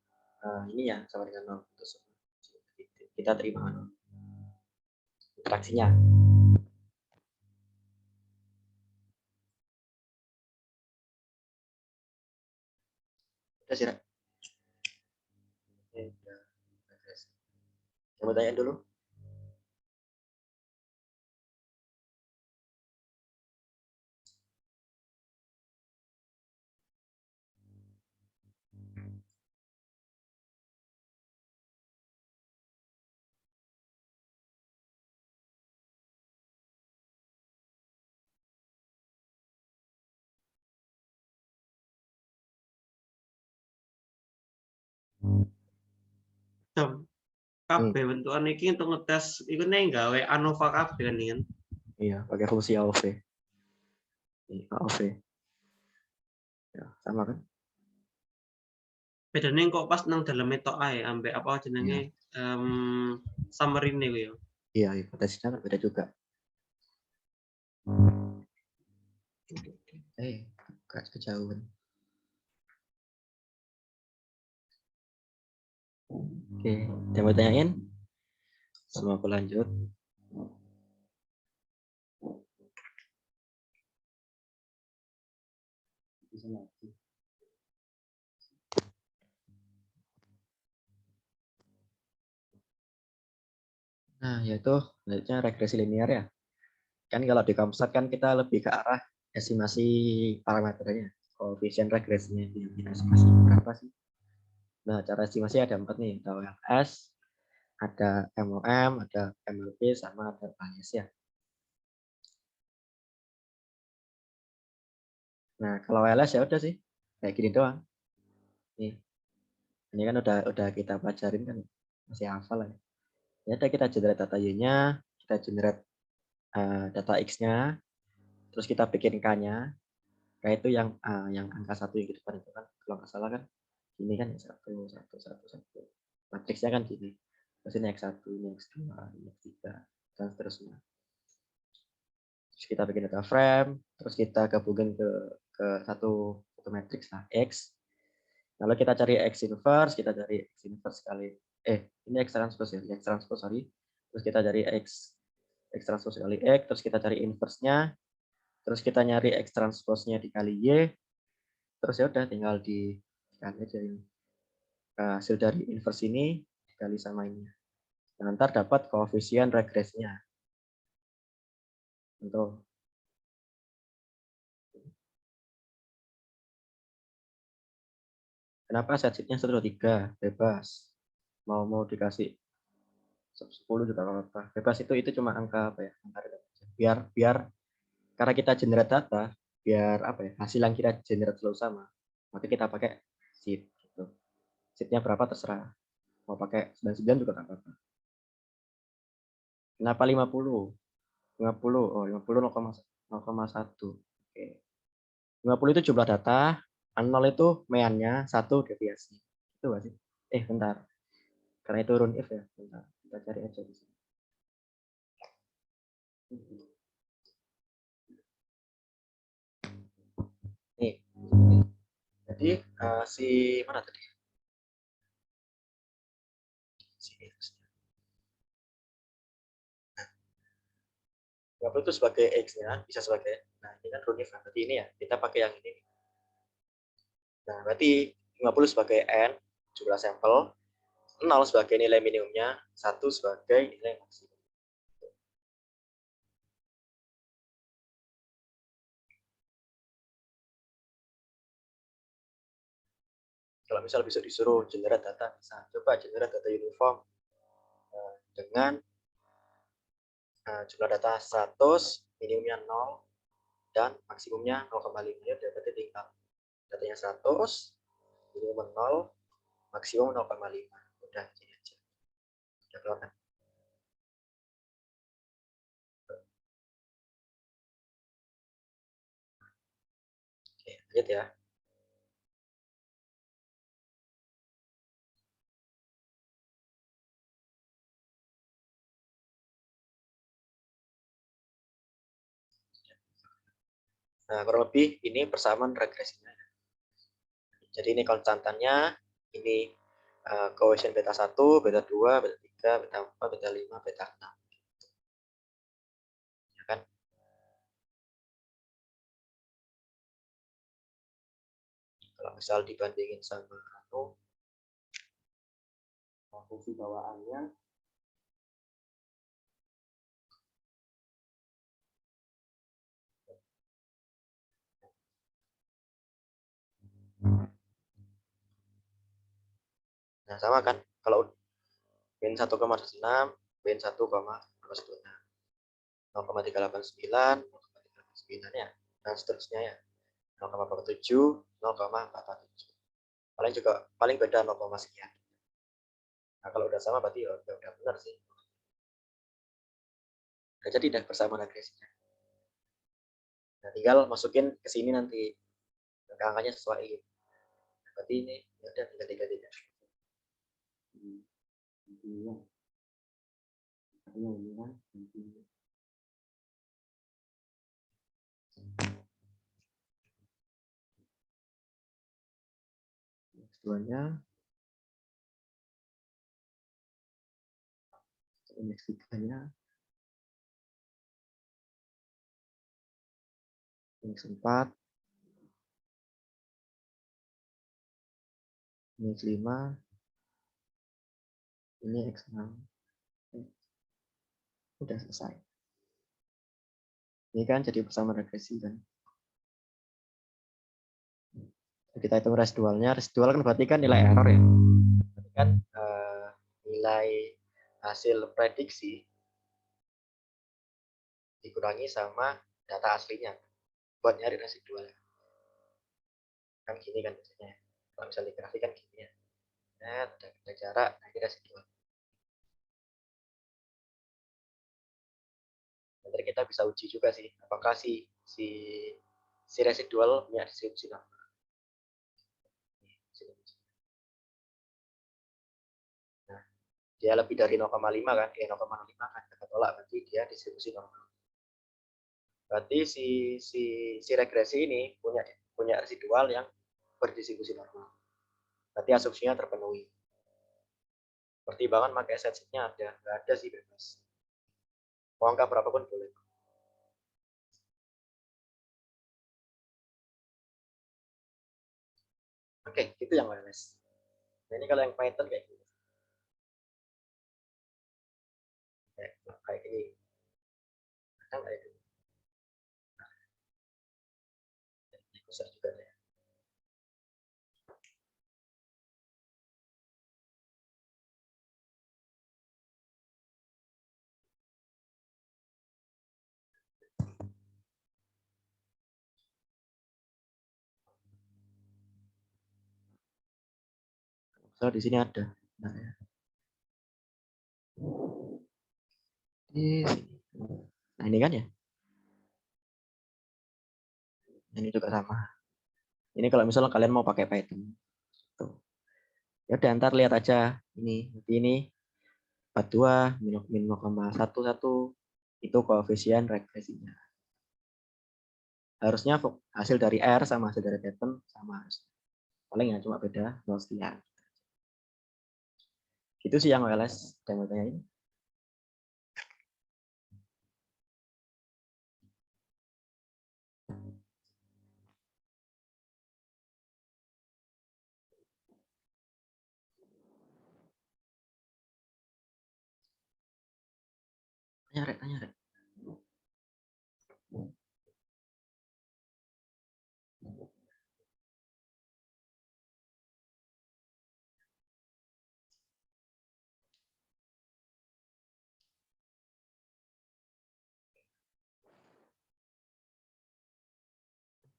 Speaker 1: ini ya sama dengan 0. Terus kita terima 0. Interaksinya. Udah sih, Ra. Coba tanya dulu.
Speaker 2: Dam, kabeh bentukan iki untuk ngetes iku nek gawe ANOVA kabeh kan iki kan.
Speaker 1: Iya, pakai fungsi AOV. Ini AOV. Ya, sama kan?
Speaker 2: Bedane kok pas nang daleme tok ae ambek apa jenenge summary-ne kuwi ya.
Speaker 1: Iya, hipotesisnya kan beda juga. Gak kejauhan. Oke, yang mau tanyain? Semua aku lanjut. Nah, yaitu selanjutnya regresi linear ya. Kan kalau di Komsat kan kita lebih ke arah estimasi parameternya, koefisien regresinya itu yang estimasi berapa sih? Nah, cara estimasi ada 4 nih, ada OLS, ada MOM, ada MLP, sama ada bias ya. Nah, kalau OLS ya udah sih, kayak gini doang. Nih, ini kan udah kita pelajarin kan, masih hafal lah. Ya udah kita generate data Y-nya, kita generate data X-nya, terus kita bikin K-nya. K itu yang angka 1 yang di depan itu kan, kalau nggak salah kan, ini kan 1, 1, 1, 1. Matriksnya kan gini. Terus ini X1, ini X2, ini X3, dan seterusnya. Terus kita bikin data frame, terus kita gabungin ke satu matriks lah, X. Lalu kita cari X inverse, kita cari X inverse kali ini X transpose ya, X transpose sorry. Terus kita cari X transpose kali X, terus kita cari inverse-nya, terus kita nyari X transpose-nya dikali Y, terus ya udah tinggal dikali aja ini. Hasil dari inverse ini dikali sama ini. Nah, ntar dapat koefisien regresinya. Untuk kenapa set sheet-nya 1, 2, 3 bebas. Mau dikasih 10 juga apa-apa. Bebas itu cuma angka apa ya? Angka biar karena kita generate data, biar apa ya? Hasil yang kita generate selalu sama. Maka kita pakai sheet gitu. Sheet-nya berapa terserah. Mau pakai 99 juga enggak apa-apa. Kenapa 50? 50. Oh, 50 0,1. Oke. 50 itu jumlah data, 0 itu meannya, 1 deviasi. Itu nggak sih? Bentar. Karena itu run if ya. Bentar. Kita cari aja di sini. Nih. Jadi si mana tadi? Si X-nya. 50 itu sebagai X-nya, bisa sebagai, nah ini kan run if, berarti ini ya, kita pakai yang ini. Nah, berarti 50 sebagai N, jumlah sampel, 0 sebagai nilai minimumnya, 1 sebagai nilai maksimum. Kalau misal bisa disuruh generate data, bisa coba generate data uniform dengan jumlah data 100, minimumnya 0, dan maksimumnya 0,5. Ya, berarti tinggal datanya 100, minimum 0, maksimum 0,5. Udah, gini aja. Udah keluar kan? Oke, lanjut ya. Nah, kurang lebih ini persamaan regresinya. Jadi ini konstantannya, ini koefisien beta 1, beta 2, beta 3, beta 4, beta 5, beta 6. Ya kan? Kalau misal dibandingin sama fungsi bawaannya, nah sama kan, kalau min 1,6, min 1,226, 0,389, 0,389 ya, dan seterusnya ya, 0,47, 0,447. paling beda 0, sekian. Nah, kalau udah sama berarti udah benar sih. Nah, jadi udah bersama regresinya. Nah, tinggal masukin ke sini nanti angkanya sesuai. Nah, berarti ini ya udah tinggal 3. X2-nya X3-nya X4 ini X5 ini X6 udah selesai. Ini kan jadi bersama regresi kan. Kita hitung residualnya. Residual kan berarti kan nilai error ya. Berarti kan nilai hasil prediksi dikurangi sama data aslinya buat nyari residual. Kan gini kan biasanya. Kalau misalnya grafik kan gini ya. Nah, ada jarak, nah ini residual. Nanti kita bisa uji juga sih, apakah si residual punya distribusi normal. Nah, dia lebih dari 0,5 kan, 0,05 kan, kita tolak, berarti dia distribusi normal. Berarti si regresi ini punya residual yang berdistribusi normal. Berarti asumsinya terpenuhi. Pertimbangan pakai set-setnya ada, nggak ada sih bebas. Mau angka berapapun boleh. Oke, itu yang wireless. Nah, ini kalau yang Python kayak gini. Kayak gini. Kadang kayak gini. Besar juga ya. So, di sini ada. Nah, ya. Di sini. Nah, ini kan ya. Ini juga sama. Ini kalau misalnya kalian mau pakai Python. Tuh. Ya udah ntar lihat aja ini. Ini 42 min 0,11 itu koefisien regresinya. Harusnya hasil dari R sama hasil dari Python sama. Paling ya cuma beda 0 sekian. Itu sih yang WLS dan ini. Tanya, Rek.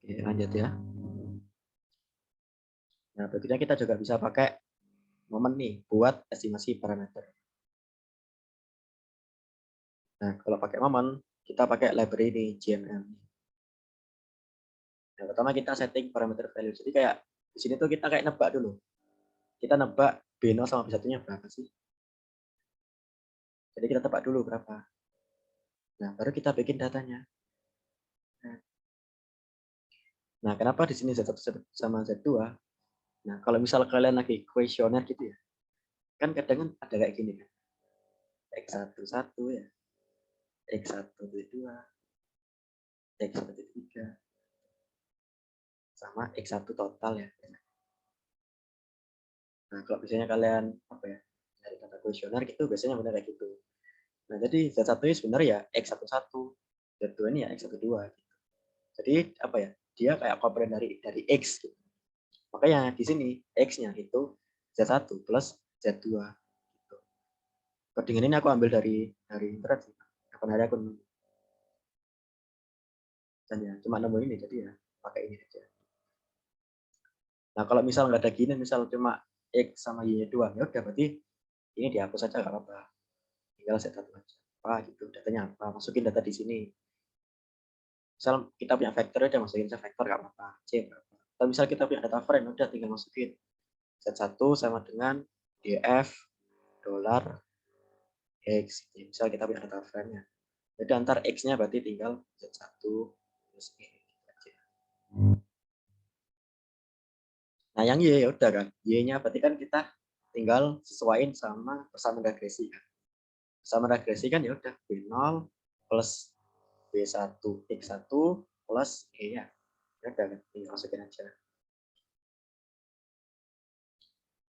Speaker 1: Oke, lanjut ya. Nah, berikutnya kita juga bisa pakai momen nih buat estimasi parameter. Nah, kalau pakai momen, kita pakai library di GML. Nah, pertama kita setting parameter value. Jadi kayak di sini tuh kita kayak nebak dulu. Kita nebak B0 sama B1-nya berapa sih? Jadi kita tebak dulu berapa. Nah, baru kita bikin datanya. Nah, kenapa di sini Z1 sama Z2? Nah, kalau misal kalian lagi kuesioner gitu ya, kan kadang kan ada kayak gini kan. X1 1 ya. X1 Z2. X1 Z3. Sama X1 total ya. Nah, kalau misalnya kalian apa ya, dari data kuesioner gitu biasanya benar kayak gitu. Nah, jadi Z1 ini sebenarnya ya X11, Z2 ini ya X12 gitu. Jadi apa ya? Dia kayak komponen dari X gitu. Makanya di sini X-nya itu Z1 plus Z2 gitu. Codingan ini aku ambil dari internet sih. Kapan hari aku dan ya cuma nemu ini jadi ya pakai ini aja. Nah, kalau misal nggak ada gini, misal cuma X sama Y-nya doang, ya udah berarti ini dihapus saja nggak apa-apa. Tinggal set satu aja. Apa gitu, datanya apa, masukin data di sini. Misal kita punya vektor, udah masukin saja vektor nggak apa-apa. C berapa. Atau misal kita punya data frame, udah tinggal masukin. Z1 sama dengan DF dolar X. Misal kita punya data frame-nya. Jadi antar X-nya berarti tinggal Z1 plus E. Nah, yang Y ya udah kan. Y-nya berarti kan kita tinggal sesuaiin sama persamaan regresi kan. Persamaan regresi kan ya udah B0 plus B1 X1 plus E ya. Ya udah kan, tinggal masukin aja.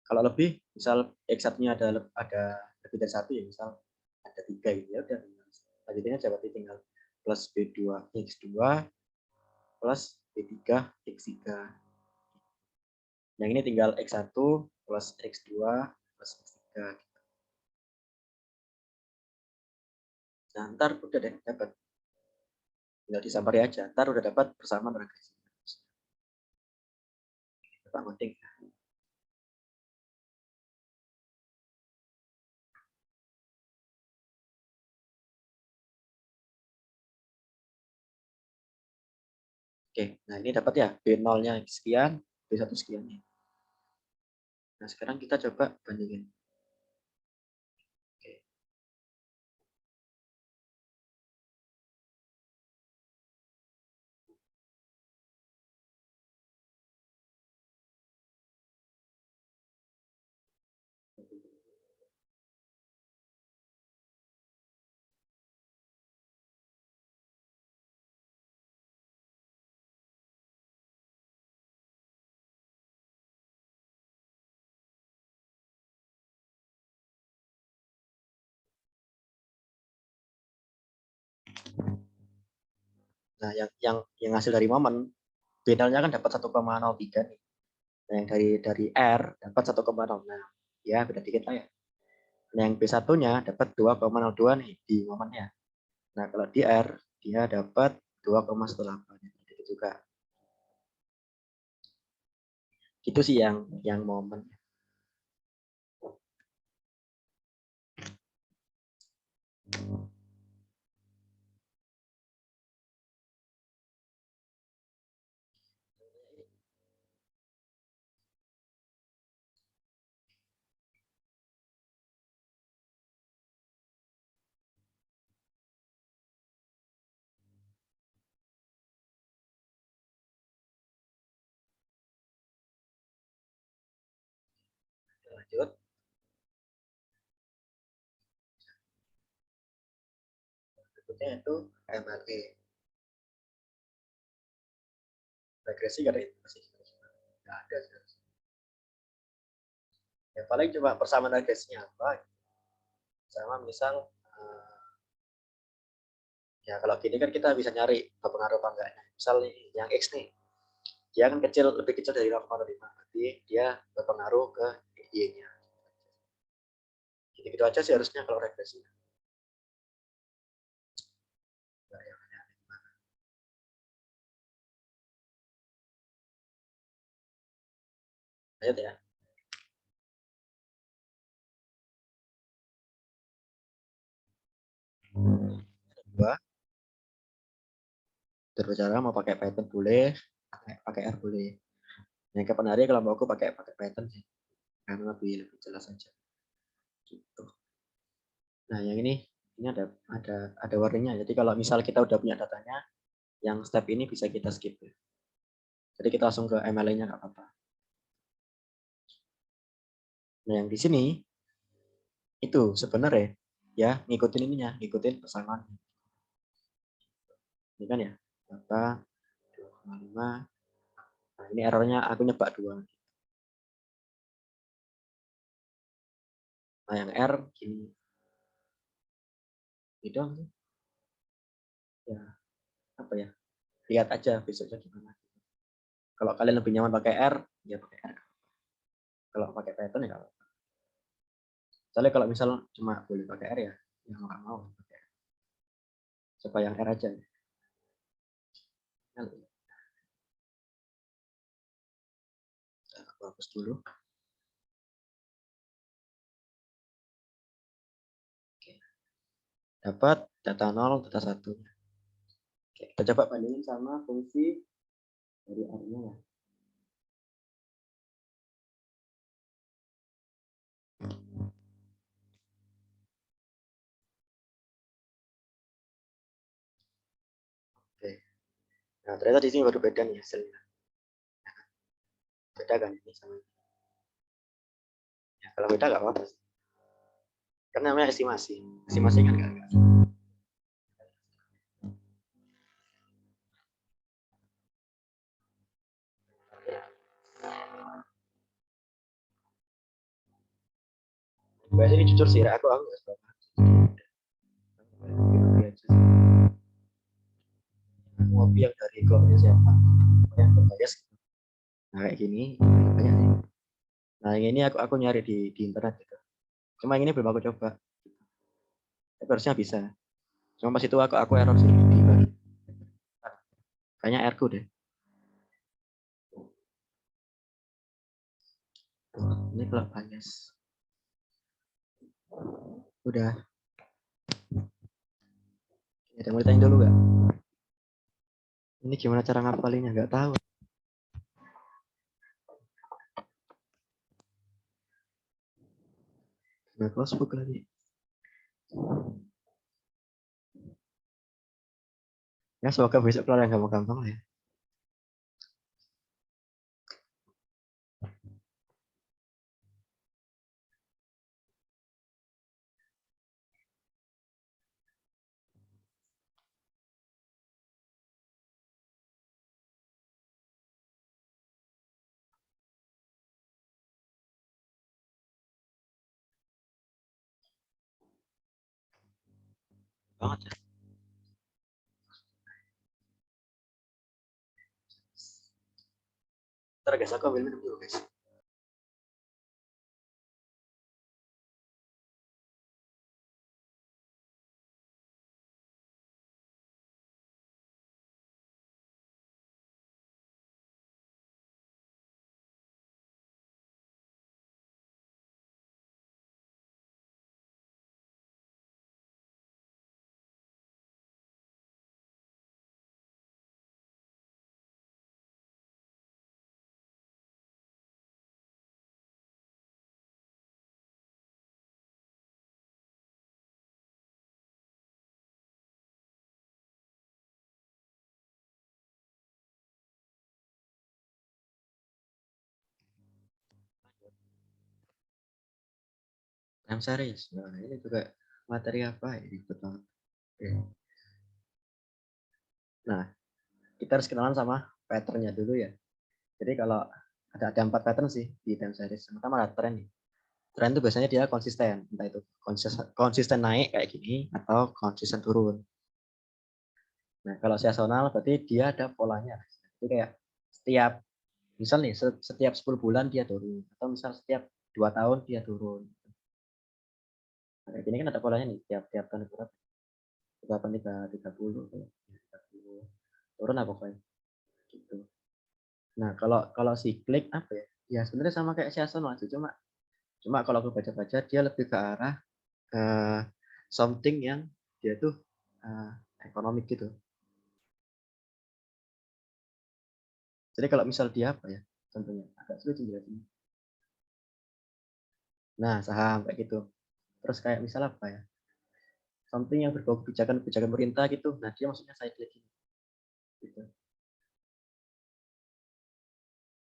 Speaker 1: Kalau lebih, misal X1-nya ada lebih dari 1 ya, misal ada 3 gitu ya udah. Lanjutin aja berarti tinggal plus B2 X2 plus B3 X3. Yang ini tinggal X1 plus X2 plus X3. Nah, ntar udah deh dapat. Tinggal disampari aja. Ntar udah dapat persamaan regresi. Pak penting. Oke, nah ini dapat ya B0-nya sekian, B1 sekian. Nah, sekarang kita coba bandingin. Oke. Nah, yang hasil dari momen B0-nya kan dapat 1,03 nih. Nah, yang dari R dapat 1,0. Nah, ya beda dikit lah ya. Nah, yang B1-nya dapat 2,02 nih di momennya. Nah, kalau di R dia dapat 2,18. Gitu juga. Itu sih yang momen. Lanjut. Berikutnya itu MLE. Regresi nggak ada masih nggak ada. Ya paling cuma persamaan regresinya apa. Sama misal ya kalau gini kan kita bisa nyari berpengaruh apa enggaknya. Misal nih, yang X nih, dia kan lebih kecil dari 0,5. Berarti dia berpengaruh ke Y-nya. Gitu-gitu aja sih harusnya kalau regresi. Lanjut ya. Dua, berbicara mau pakai Python boleh, pakai R boleh. Yang kapan hari kalau mau aku pakai Python sih, karena lebih jelas aja. Gitu. Nah, yang ini ada warningnya. Jadi kalau misal kita udah punya datanya, yang step ini bisa kita skip. Jadi kita langsung ke MLA-nya nggak apa-apa. Nah, yang di sini itu sebenarnya ya ngikutin ininya, ngikutin persamaan. Ini kan ya, berapa 2,5. Nah, ini errornya aku nyebak 2. Nah, yang R gini. Itu ya apa ya? Lihat aja besoknya gimana. Kalau kalian lebih nyaman pakai R, ya pakai R. Kalau pakai Python ya apa. Soalnya kalau misal cuma boleh pakai R ya, yang nggak mau pakai R. Coba yang R aja. hapus dulu. Oke. Dapat data 0, data 1. Oke, kita coba bandingin sama fungsi dari R-nya ya. Oke. Nah, ternyata di sini baru beda nih hasilnya. Beda kan ini sama ini. Ya, kalau beda nggak apa-apa sih. Karena namanya estimasi. Estimasi kan nggak. Biasanya ini jujur sih, aku nggak seberapa. Ngopi yang dari kelompoknya siapa? Yang berbayas. Nah, kayak gini banyak sih. Nah, yang ini aku nyari di internet gitu. Cuma yang ini belum aku coba. Tapi harusnya bisa. Cuma pas itu aku error sih di baru. Kayaknya R-ku deh. Ini kalau bias. Udah. Ada yang mau ditanya dulu nggak? Ini gimana cara ngapalinnya? Nggak tahu. Nggak closebook lagi. Ya semoga besok keluar yang gampang-gampang lah ya. Banget ya. Ntar guys, aku ambil minum dulu guys. Time series. Nah, ini juga materi apa ya? Ribet banget. Oke. Nah, kita harus kenalan sama patternnya dulu ya. Jadi kalau ada 4 pattern sih di time series. Pertama ada trend nih. Trend itu biasanya dia konsisten, entah itu konsisten naik kayak gini atau konsisten turun. Nah, kalau seasonal berarti dia ada polanya. Jadi kayak setiap misal nih setiap 10 bulan dia turun atau misal setiap 2 tahun dia turun. Nah, kayak gini kan ada polanya nih tiap tahun berapa? 30 turun apa pokoknya gitu. Nah, kalau siklik apa ya? Ya sebenarnya sama kayak seasonal sih, cuma kalau aku baca-baca dia lebih ke arah something yang dia tuh ekonomik gitu. Jadi kalau misal dia apa ya? Contohnya agak sulit jelasin. Nah, saham kayak gitu. Terus kayak misal apa ya? Something yang berbau kebijakan pemerintah gitu. Nah, dia maksudnya cyclic gitu.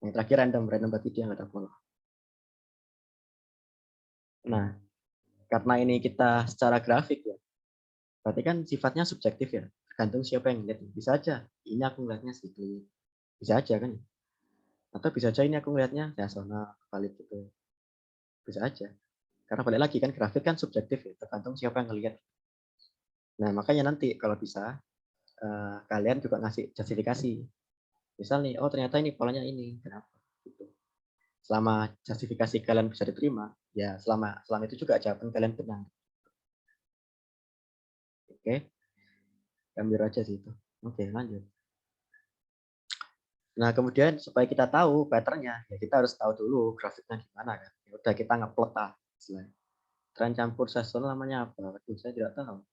Speaker 1: Yang terakhir random berarti dia nggak ada pola. Nah, karena ini kita secara grafik ya, berarti kan sifatnya subjektif ya, tergantung siapa yang lihat. Bisa aja, ini aku ngeliatnya siklik, bisa aja kan, atau bisa aja ini aku ngeliatnya seasonal, valid gitu, bisa aja. Karena balik lagi kan grafik kan subjektif ya, tergantung siapa yang ngelihat. Nah makanya nanti kalau bisa kalian juga ngasih justifikasi. Misal nih, oh ternyata ini polanya ini, kenapa? Gitu. Selama justifikasi kalian bisa diterima, ya selama itu juga jawaban kalian benar. Oke, ambil aja sih itu. Oke, lanjut. Nah, kemudian supaya kita tahu pattern-nya, ya kita harus tahu dulu grafiknya gimana kan. Ya udah kita ngeplot lah istilahnya. Tren campur seasonal namanya apa? Waduh, saya tidak tahu.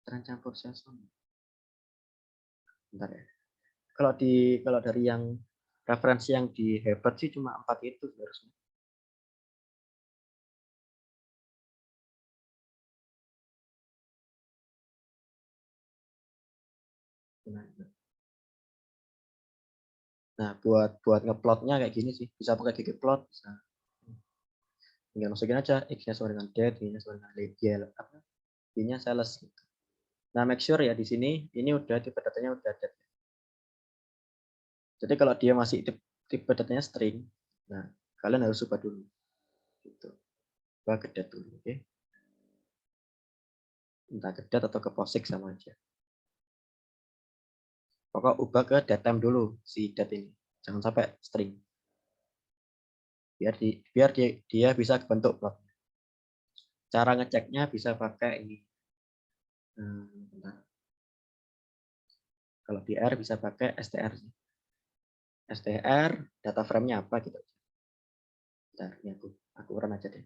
Speaker 1: Tren campur seasonal. Bentar ya. Kalau dari yang referensi yang di Harvard sih cuma 4 itu harusnya. Nah, buat ngeplotnya kayak gini sih. Bisa pakai ggplot, bisa. Tinggal masukin aja x-nya sama dengan date, y-nya sama dengan label, apa? Y-nya sales gitu. Nah, make sure ya di sini ini udah tipe datanya udah date. Jadi kalau dia masih tipe datanya string, nah kalian harus ubah dulu. Gitu. Ubah ke date dulu, oke? Entah ke date atau ke POSIX sama aja. Pokok ubah ke datetime dulu si date ini. Jangan sampai string. Biar dia bisa bentuk plot. Cara ngeceknya bisa pakai ini. Bentar. Kalau di R bisa pakai str. str data frame-nya apa gitu. Bentar, ini aku run aja deh.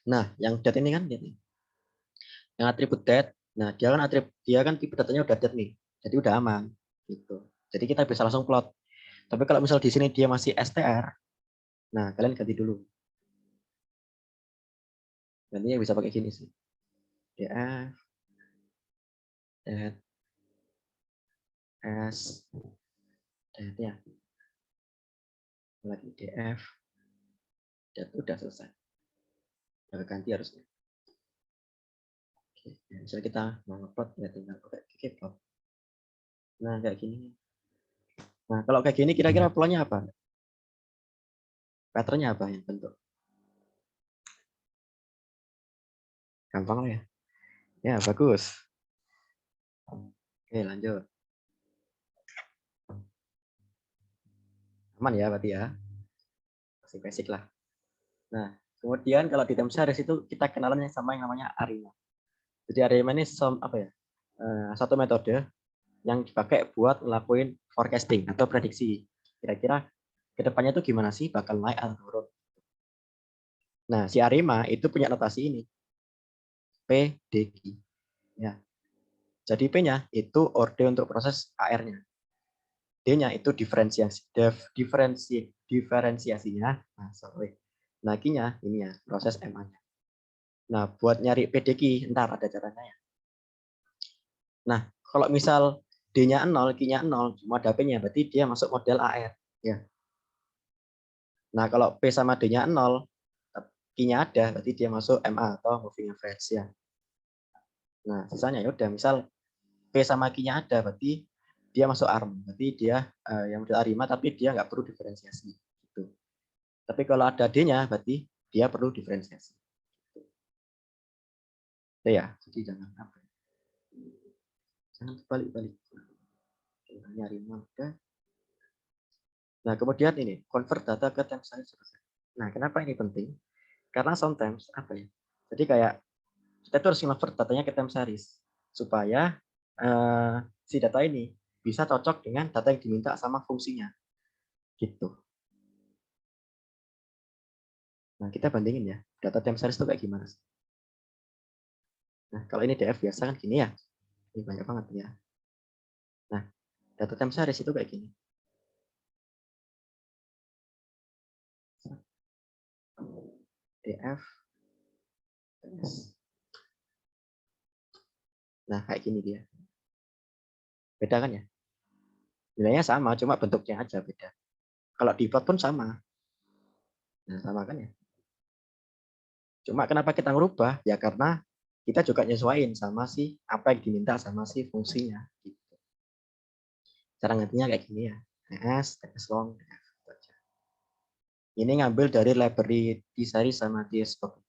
Speaker 1: Nah, yang date ini kan date. Yang atribut date, nah dia kan tipe datanya udah date nih. Jadi udah aman gitu. Jadi kita bisa langsung plot. Tapi kalau misal di sini dia masih str, nah kalian ganti dulu. Gantinya bisa pakai gini sih. df date s date ya. Lagi df date udah selesai. Udah ganti harusnya. Oke, nah, misalnya kita mau ngeplot ya tinggal pakai ggplot. Nah, kayak gini. Nah, kalau kayak gini kira-kira plotnya apa? Patternnya apa yang bentuk? Gampang lah ya. Ya, bagus. Oke, lanjut. Aman ya berarti ya. Masih basic lah. Nah, kemudian kalau di time series itu kita kenalan yang sama yang namanya ARIMA. Jadi ARIMA ini apa ya? Satu metode yang dipakai buat ngelakuin forecasting atau prediksi. Kira-kira kedepannya itu gimana sih? Bakal naik atau turun? Nah, si ARIMA itu punya notasi ini. PDQ. Ya. Jadi P-nya itu orde untuk proses AR-nya. D-nya itu diferensiasinya. Nah, sorry. Nah, Q-nya ini ya, proses MA-nya. Nah, buat nyari PDQ, ntar ada caranya ya. Nah, kalau misal D-nya 0, Q-nya 0, cuma ada P-nya, berarti dia masuk model AR. Ya. Nah, kalau P sama D-nya 0, Q-nya ada, berarti dia masuk MA atau moving average ya. Nah, sisanya ya udah, misal P sama Q-nya ada, berarti dia masuk ARM. Berarti dia yang model ARIMA, tapi dia nggak perlu diferensiasi. Gitu. Tapi kalau ada D-nya, berarti dia perlu diferensiasi. Ya, jadi jangan apa? Jangan balik-balik. Nyari udah. Nah, kemudian ini convert data ke time series. Nah, kenapa ini penting? Karena sometimes apa ya? Jadi kayak kita tuh harus convert datanya ke time series supaya si data ini bisa cocok dengan data yang diminta sama fungsinya. Gitu. Nah, kita bandingin ya. Data time series itu kayak gimana sih? Nah, kalau ini DF biasa kan gini ya. Ini banyak banget ya. Nah, data time series itu kayak gini. DF. Nah, kayak gini dia. Beda kan ya? Nilainya sama, cuma bentuknya aja beda. Kalau di plot pun sama. Nah, sama kan ya? Cuma kenapa kita ngerubah? Ya karena kita juga nyesuaiin sama si apa yang diminta sama si fungsinya. Gitu. Cara ngertinya kayak gini ya. TS long, DF. Ini ngambil dari library T-series sama TS-scope.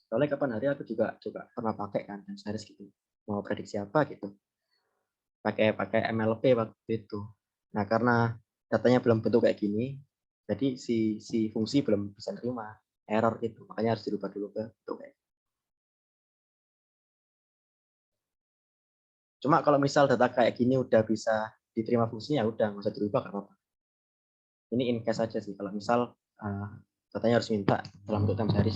Speaker 1: Soalnya kapan hari aku juga pernah pakai kan T-series gitu. Mau prediksi apa gitu. Pakai MLP waktu itu. Nah, karena datanya belum bentuk kayak gini, jadi si fungsi belum bisa terima error gitu, makanya harus dirubah dulu ke bentuk kayak. Cuma kalau misal data kayak gini udah bisa diterima fungsinya, udah nggak usah dirubah, nggak apa-apa. Ini in case aja sih, kalau misal datanya harus minta dalam bentuk time series.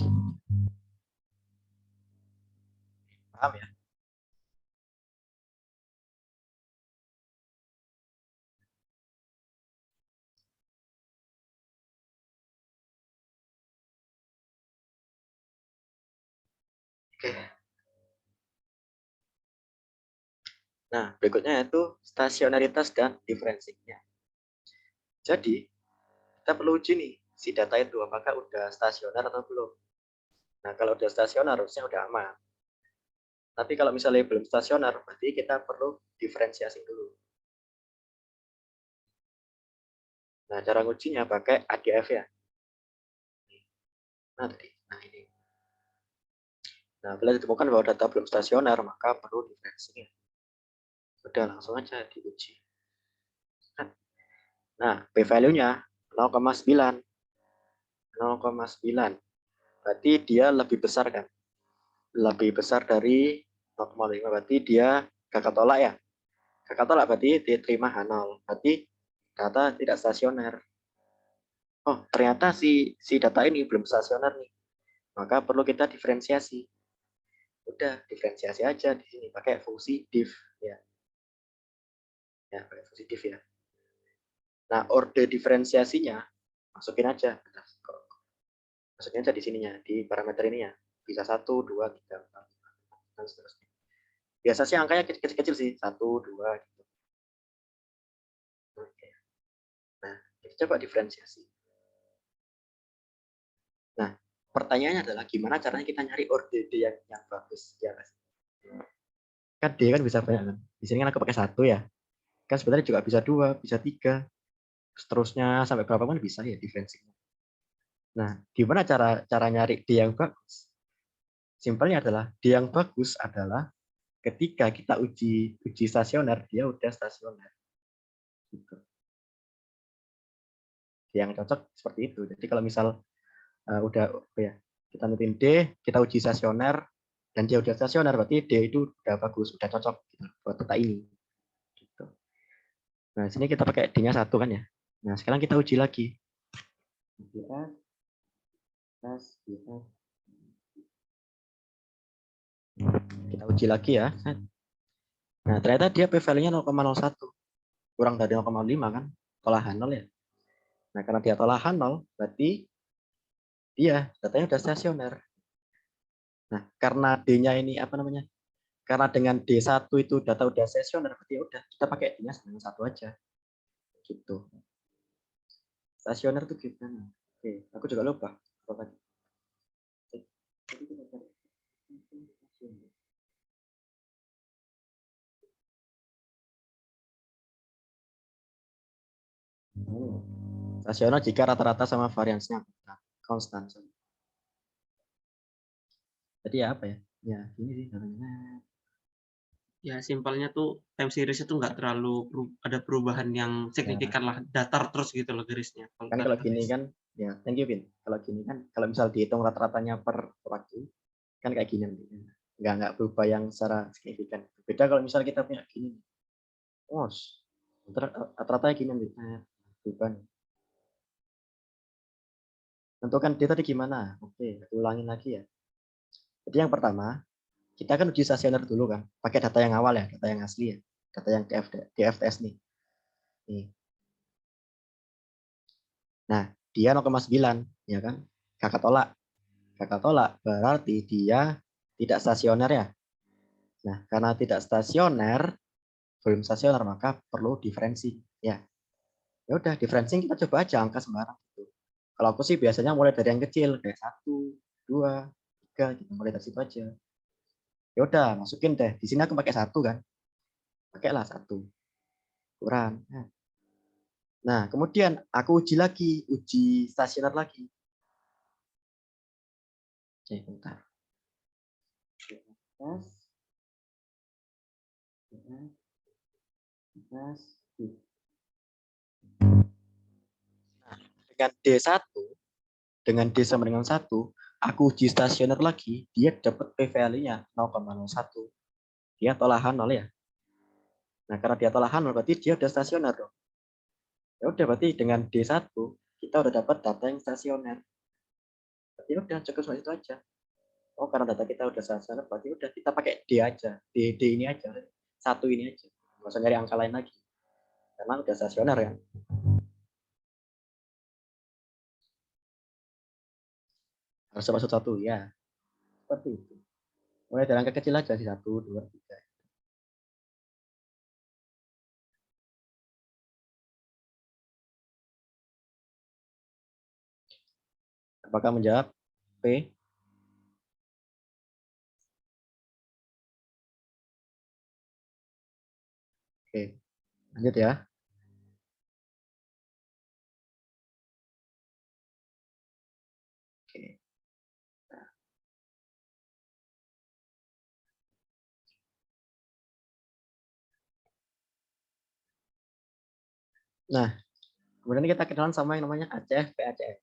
Speaker 1: Paham ya? Oke. Nah, berikutnya itu stasionaritas dan differencingnya. Jadi, kita perlu uji nih, si data itu apakah udah stasioner atau belum. Nah, kalau udah stasioner harusnya udah aman. Tapi kalau misalnya belum stasioner, berarti kita perlu diferensiasi dulu. Nah, cara ngujinya pakai ADF ya. Nah, ini. Nah, bila ditemukan bahwa data belum stasioner, maka perlu diferensinya. Udah, langsung aja diuji. Nah, p-value-nya 0,9. 0,9. Berarti dia lebih besar kan? Lebih besar dari 0,5. Berarti dia kakak tolak ya? Kakak tolak berarti diterima H0. Berarti data tidak stasioner. Oh, ternyata si data ini belum stasioner nih. Maka perlu kita diferensiasi. Udah, diferensiasi aja di sini pakai fungsi diff ya. Ya, pakai fungsi diff ya. Nah, order diferensiasinya masukin aja. Masukin aja di sininya, di parameter ini ya. Bisa 1, 2, 3, 4, 5, dan seterusnya. Biasa sih angkanya kecil-kecil sih, 1, 2 gitu. Oke. Nah, kita coba diferensiasi. Nah, pertanyaannya adalah gimana caranya kita nyari order D yang bagus ya, Mas? Kan D kan bisa banyak kan. Di sini kan aku pakai 1 ya. Kan sebenarnya juga bisa 2, bisa 3. Seterusnya sampai berapa pun bisa ya diferensinya. Nah, gimana cara nyari D yang bagus? Simpelnya adalah D yang bagus adalah ketika kita uji stasioner, dia udah stasioner. Gitu. Yang cocok seperti itu. Jadi kalau misal udah ya kita nentuin D, kita uji stasioner dan dia udah stasioner, berarti D itu udah bagus, udah cocok gitu, buat data ini. Gitu. Nah, sini kita pakai D-nya 1 kan ya. Nah, sekarang kita uji lagi. Kita uji lagi ya. Nah, ternyata dia p-value-nya 0,01. Kurang dari 0,5 kan? Tolahan 0 ya. Nah, karena dia tolahan 0, berarti dia datanya udah stasioner. Nah, karena D-nya ini apa namanya? Karena dengan D1 itu data udah stasioner, berarti udah kita pakai D-nya dengan 1 aja. Gitu. Stasioner itu gimana? Oke, aku juga lupa. Stasioner jika rata-rata sama variansnya konstan. Jadi ya apa ya? Ya, ini sih namanya.
Speaker 2: Ya, simpelnya tuh time series itu nggak terlalu ada perubahan yang signifikan lah, datar terus gitu loh garisnya.
Speaker 1: Kan kalau gini kan, ya thank you Vin. Kalau gini kan, kalau misal dihitung rata-ratanya per waktu, kan kayak gini. Nggak berubah yang secara signifikan. Beda kalau misal kita punya gini. Oh, rata-ratanya gini. Berubah. Tentukan dia tadi gimana? Oke, ulangin lagi ya. Jadi yang pertama, kita kan uji stasioner dulu kan, pakai data yang awal ya, data yang asli ya, data yang DFTS nih. Nah, dia 0,9 ya kan, kakak tolak. Kakak tolak berarti dia tidak stasioner ya. Nah, karena tidak stasioner, belum stasioner maka perlu diferensi ya. Ya udah, diferensi kita coba aja angka sembarang. Kalau aku sih biasanya mulai dari yang kecil kayak 1, 2, 3, gitu. Mulai dari situ aja. Ya udah, masukin deh. Di sini aku pakai 1 kan. Pakailah 1. Kurang. Nah, kemudian aku uji lagi, uji stasioner lagi. Oke, bentar. dengan D sama dengan 1, aku uji stasioner lagi, dia dapat P value-nya 0,01. Dia tolahan 0 ya. Nah, karena dia tolahan 0 berarti dia udah stasioner dong. Ya udah, berarti dengan D1 kita udah dapat data yang stasioner. Berarti udah cukup sampai itu aja. Oh, karena data kita udah stasioner, berarti udah kita pakai D aja. D ini aja. 1 ini aja. Nggak usah nyari angka lain lagi. Karena udah stasioner ya. Harus masuk 1 ya. Seperti itu. Mulai dari angka kecil aja sih, 1, 2, 3. Apakah menjawab P? Oke, lanjut ya. Oke. Nah, kemudian kita kenalan sama yang namanya ACF, PACF.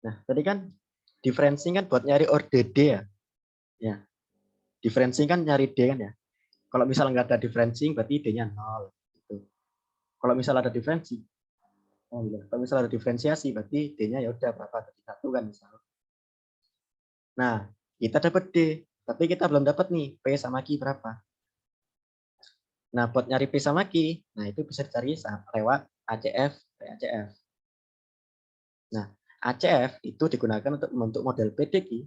Speaker 1: Nah, tadi kan diferensi kan buat nyari order D ya. Ya, diferensi kan nyari D kan ya. Kalau misal nggak ada diferensi, berarti D-nya 0. Gitu. Kalau misal ada diferensi, kalau misal ada diferensiasi, berarti D-nya ya udah berapa? Jadi 1 kan misal. Nah, kita dapat D, tapi kita belum dapat nih P sama Q berapa. Nah, buat nyari P sama Q, nah itu bisa dicari lewat ACF, PACF. Nah, ACF itu digunakan untuk model PDQ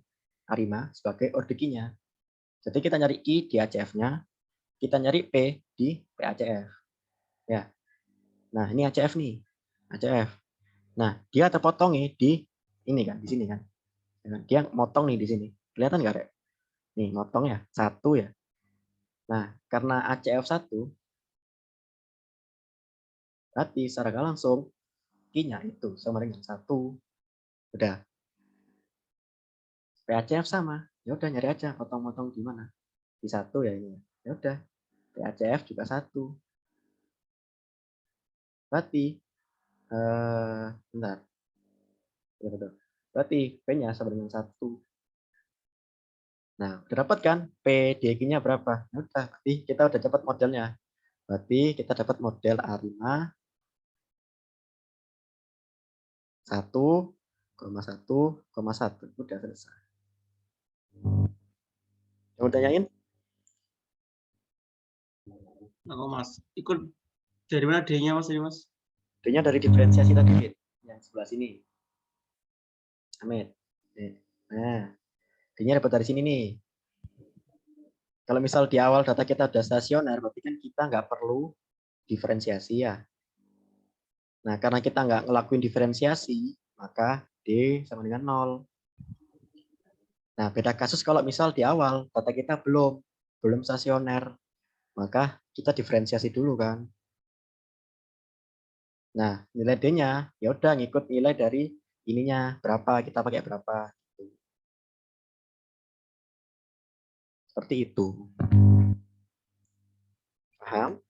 Speaker 1: ARIMA sebagai order Q-nya. Jadi kita nyari Q di ACF-nya, kita nyari P di PACF. Ya. Nah, ini ACF nih. ACF. Nah, dia terpotong nih di ini kan, di sini kan. Dia motong nih di sini. Kelihatan nggak, Rek? Nih, motong ya, 1 ya. Nah, karena ACF 1, berarti secara nggak langsung Q-nya itu sama dengan 1. Udah. PACF sama. Ya udah nyari aja potong-potong di mana. Di 1 ya ini. Ya udah. PACF juga 1. Berarti bentar. Ya betul. Berarti P-nya sama dengan 1. Nah, udah dapat kan PDQ-nya berapa? Ya udah, berarti kita udah dapat modelnya. Berarti kita dapat model A5 1,1,1. Udah selesai. Yang mau tanyain?
Speaker 2: Aku Mas, ikut dari mana D-nya Mas ini Mas?
Speaker 1: D-nya dari diferensiasi tadi, yang sebelah sini. Amit. Nah, D-nya dapat dari sini nih. Kalau misal di awal data kita udah stasioner, berarti kan kita nggak perlu diferensiasi ya. Nah, karena kita nggak ngelakuin diferensiasi, maka D sama dengan 0. Nah, beda kasus kalau misal di awal data kita belum stasioner, maka kita diferensiasi dulu kan. Nah, nilai D-nya ya udah ngikut nilai dari ininya berapa, kita pakai berapa. Seperti itu. Paham?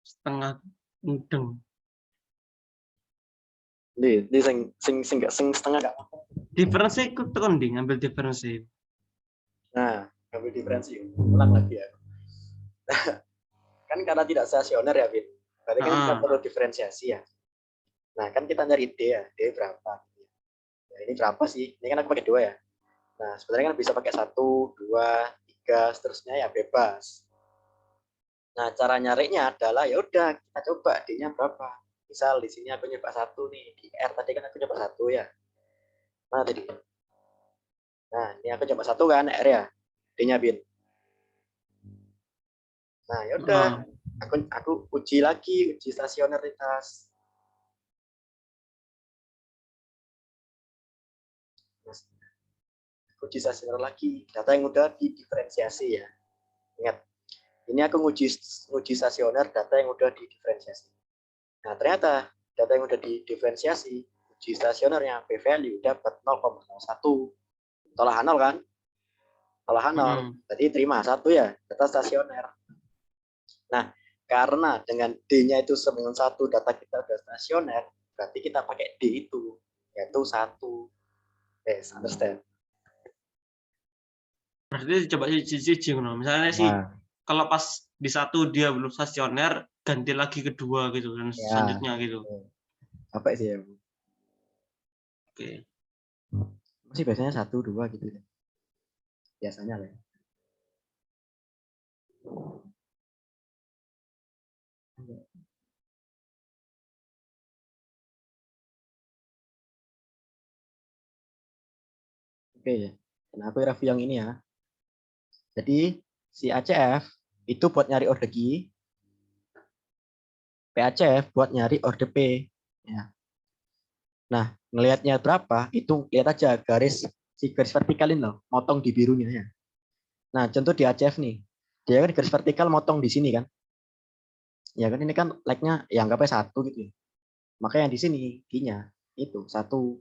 Speaker 2: Setengah mudeng.
Speaker 1: Ini sing setengah enggak.
Speaker 2: Diferensi ikut tekan di ngambil diferensi.
Speaker 1: Nah, ambil diferensi. Ulang lagi ya. Kan karena tidak stasioner ya, Vin. Berarti kan kita perlu diferensiasi ya. Nah, kan kita nyari D ya. D berapa? Ya, ini berapa sih? Ini kan aku pakai 2 ya. Nah, sebenarnya kan bisa pakai 1, 2, 3, seterusnya ya bebas. Nah, cara nyarinya adalah ya udah kita coba D-nya berapa. Misal di sini aku nyoba 1 nih, di R tadi kan aku nyoba 1 ya. Nah, tadi. Nah, ini aku coba 1 kan R ya. D-nya Bin. Nah, ya udah. Aku uji lagi, uji stasioneritas. Uji stasioner lagi, data yang udah didiferensiasi ya. Ingat, ini aku nguji stasioner data yang udah didiferensiasi. Nah, ternyata data yang udah didiferensiasi, uji stasionernya P value dapat 0,01. Tolak 0 kan? Olahan 0.
Speaker 2: Hmm.
Speaker 1: Berarti terima 1 ya, data stasioner. Nah, karena dengan D-nya itu sama dengan 1 data kita udah stasioner, berarti kita pakai D itu, yaitu 1. Yes, understand?
Speaker 2: Berarti coba siji ngono. Misalnya sih
Speaker 1: Nah,
Speaker 2: kalau pas di 1 dia belum stasioner, ganti lagi ke 2 gitu dan
Speaker 1: ya.
Speaker 2: selanjutnya gitu.
Speaker 1: Apa sih ya?
Speaker 2: Oke.
Speaker 1: Masih biasanya 1, 2 gitu ya. Biasanya lah. Ya. Oke, nah aku review yang ini ya. Jadi si ACF itu buat nyari order Q, PACF buat nyari order P. Ya. Nah, ngelihatnya berapa, itu lihat aja si garis vertikal ini loh, motong di birunya ya. Nah, contoh di ACF nih, dia kan garis vertikal motong di sini kan. Ya kan ini kan like-nya ya anggapnya 1 gitu ya. Maka yang di sini Q-nya itu 1.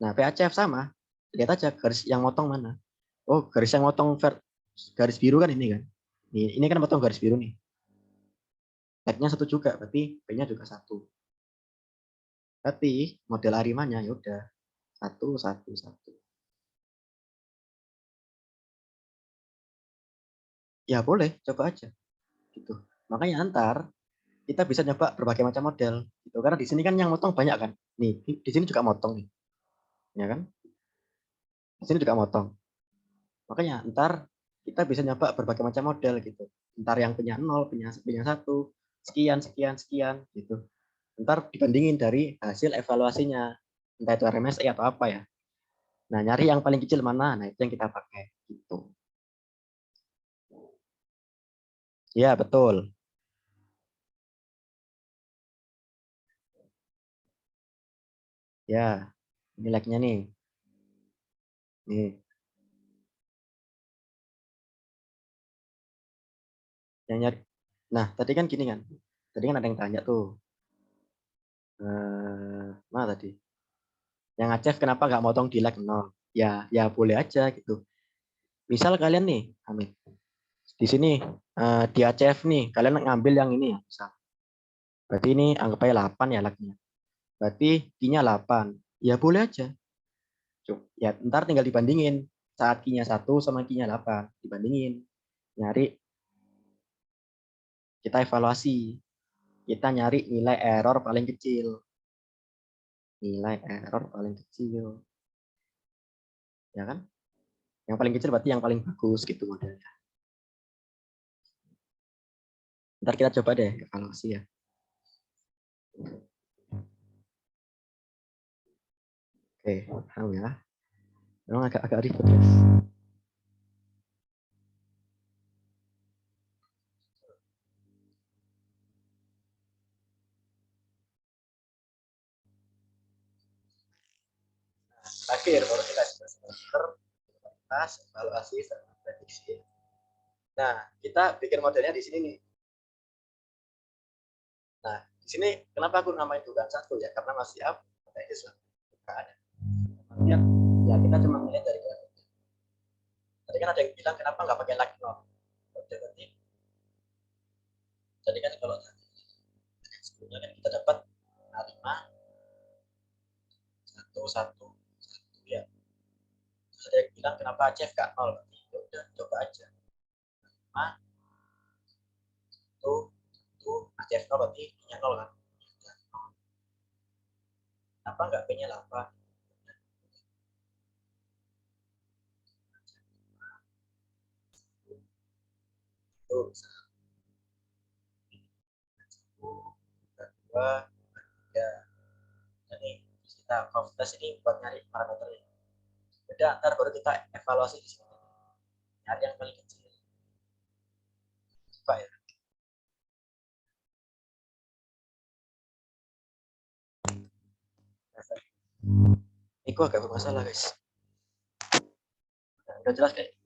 Speaker 1: Nah, PACF sama. Lihat aja garis yang motong mana. Oh, garis yang motong garis biru kan ini kan. Ini kan motong garis biru nih. Like-nya 1 juga, berarti P-nya juga 1. Berarti model harimanya ya udah 1, 1, 1. Ya boleh, coba aja. Gitu. Makanya ntar kita bisa nyoba berbagai macam model. Gitu. Karena di sini kan yang motong banyak kan. Nih, di sini juga motong nih. Ya kan? Di sini juga motong. Makanya ntar kita bisa nyoba berbagai macam model gitu. Ntar yang punya 0, punya 1, sekian, sekian, sekian gitu. Ntar dibandingin dari hasil evaluasinya. Entah itu RMSI atau apa ya. Nah, nyari yang paling kecil mana? Nah, itu yang kita pakai gitu. Ya, betul. Ya, ini like-nya nih. Nih. Yang nyari. Nah, tadi kan gini kan. Tadi kan ada yang tanya tuh. Mana tadi? Yang Acef kenapa nggak motong di like 0? Ya, ya boleh aja gitu. Misal kalian nih, Amin. Di sini di Acef nih, kalian ngambil yang ini ya, misal. Berarti ini anggap aja 8 ya like-nya. Berarti Q-nya 8. Ya boleh aja. Ya, ntar tinggal dibandingin saat Q-nya 1 sama Q-nya 8. Dibandingin. Nyari, kita evaluasi. Kita nyari nilai error paling kecil. Nilai error paling kecil. Ya kan? Yang paling kecil berarti yang paling bagus gitu modelnya. Ntar kita coba deh evaluasi ya. Oke, tahu ya. Memang agak ribet ya. Terakhir baru kita semester evaluasi sama prediksi. Nah, kita bikin modelnya di sini nih. Nah, di sini kenapa aku namain bukan 1 ya? Karena masih up, teknis lah. Ada. Ya kita cuma melihat dari grafiknya. Tadi kan ada yang bilang kenapa nggak pakai like 0. Berarti jadi kan kalau sebelumnya kan kita dapat 5 1 1 1 ya. Terus ada yang bilang kenapa Acef nggak 0? Berarti ya udah coba aja. 5 1 Acef 0 berarti nya 0 kan. Kenapa nggak P-nya 8? Tuh, 2, 3. Jadi kita konversi ini buat nyari parameternya. Beda, ntar baru kita evaluasi di sini. Nyari yang paling kecil. Coba ya. Ini gua agak bermasalah guys. Udah jelas kayak.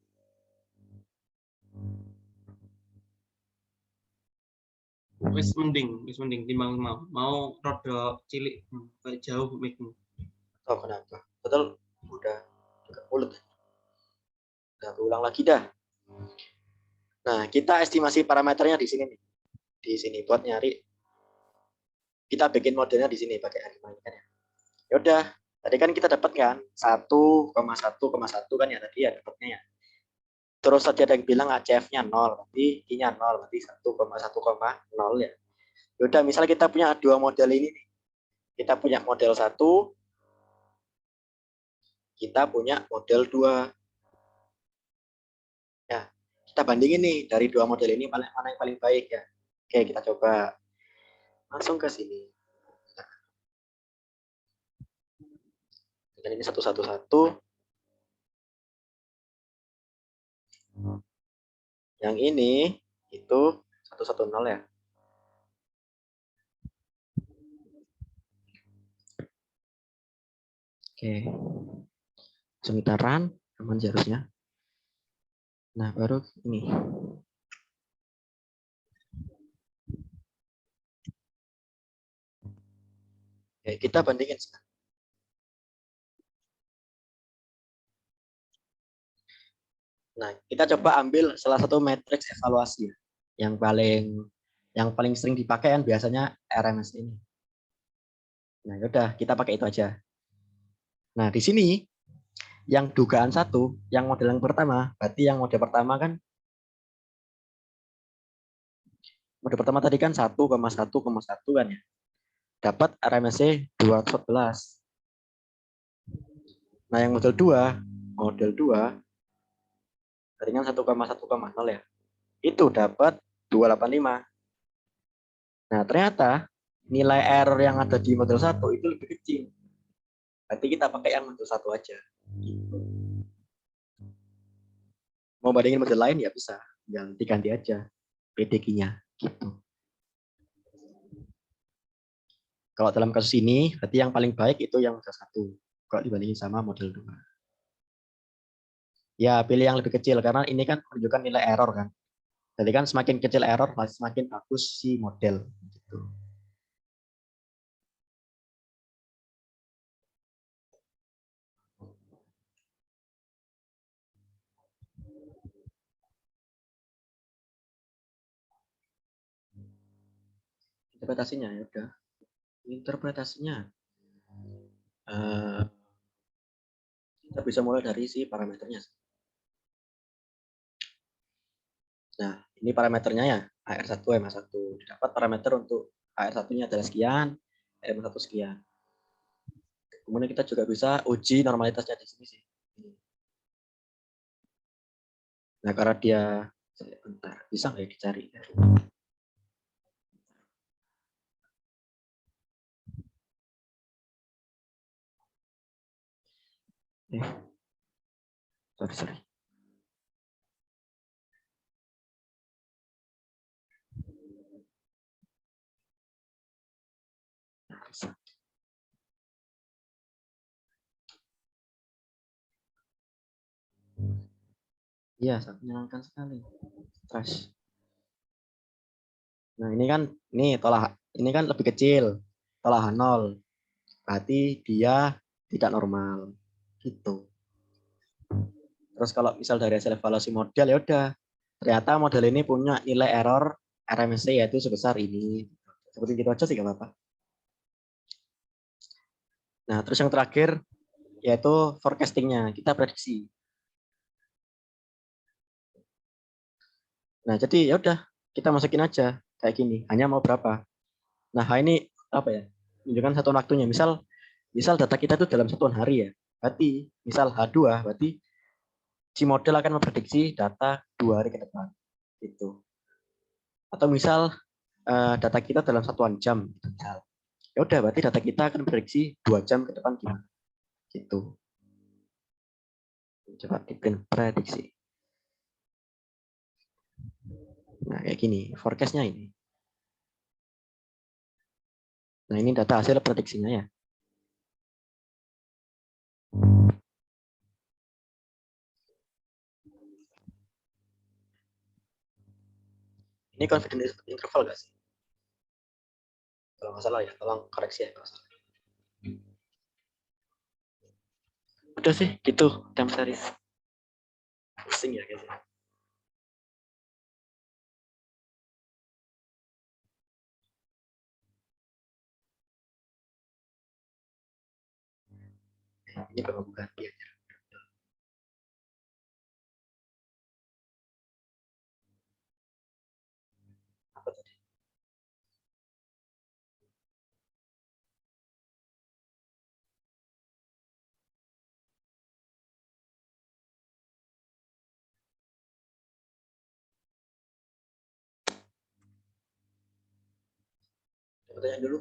Speaker 2: Wis mending timbang mau rada cilik kayak jauh mic-mu.
Speaker 1: Oh kenapa? Betul udah mulut. Nah, ulang lagi dah. Nah, kita estimasi parameternya di sini nih. Di sini buat nyari. Kita bikin modelnya di sini pakai animasi kan ya. Ya udah, tadi kan kita dapat kan 1,1,1 kan ya tadi ya dapatnya ya. Terus tadi ada yang bilang ACF-nya 0, berarti I-nya 0, berarti 1,1,0 ya. Ya udah, misalnya kita punya dua model ini nih. Kita punya model 1, kita punya model 2. Ya, kita bandingin nih dari dua model ini mana yang paling baik ya. Oke, kita coba langsung ke sini. Dan ini 111. Yang ini itu 110 ya. Oke. Semitaran aman harusnya. Nah, baru ini. Oke, kita bandingin sekarang. Nah, kita coba ambil salah satu matriks evaluasi yang paling sering dipakai kan biasanya RMS ini. Nah, yaudah kita pakai itu aja. Nah, di sini yang dugaan 1, yang model yang pertama, berarti yang model pertama kan tadi kan 1,1,1 kan ya. Dapat RMS 214. Nah, yang model 2 jaringan 1,1,0 ya. Itu dapat 285. Nah, ternyata nilai error yang ada di model 1 itu lebih kecil. Berarti kita pakai yang model 1 aja. Gitu. Mau bandingin model lain ya bisa. Ganti aja PDQ-nya. Gitu. Kalau dalam kasus ini, berarti yang paling baik itu yang model 1. Kalau dibandingin sama model 2. Ya, pilih yang lebih kecil. Karena ini kan menunjukkan nilai error kan. Jadi kan semakin kecil error, semakin bagus si model. Gitu. Interpretasinya ya udah. Interpretasinya kita bisa mulai dari si parameternya. Nah, ini parameternya ya, AR1, MA1. Didapat parameter untuk AR1-nya adalah sekian, MA1 sekian. Kemudian kita juga bisa uji normalitasnya di sini sih. Nah, karena dia, bentar, bisa nggak ya dicari? Sorry. Iya, sangat menyenangkan sekali. Stres. Nah, ini kan ini kan lebih kecil. Tolahan 0. Berarti dia tidak normal. Gitu. Terus kalau misal dari hasil evaluasi model ya udah. Ternyata model ini punya nilai error RMSE yaitu sebesar ini. Seperti itu aja sih nggak apa-apa. Nah, terus yang terakhir yaitu forecastingnya, kita prediksi. Nah, jadi ya udah kita masukin aja kayak gini, hanya mau berapa. Nah, ini apa ya? Menunjukkan satuan waktunya. Misal data kita itu dalam satuan hari ya. Berarti misal H2, berarti si model akan memprediksi data 2 hari ke depan. Gitu. Atau misal data kita dalam satuan jam, gitu, misal. Ya udah, berarti data kita akan prediksi 2 jam ke depan gimana. Gitu. Coba bikin prediksi. Nah, kayak gini, forecast-nya ini. Nah, ini data hasil prediksinya ya. Ini confidence interval nggak sih? Kalau nggak salah ya, tolong koreksi ya kalau salah. Udah sih, gitu time series. Pusing ya guys. Ini pembukaan dia. Apa tadi? Coba tanya dulu.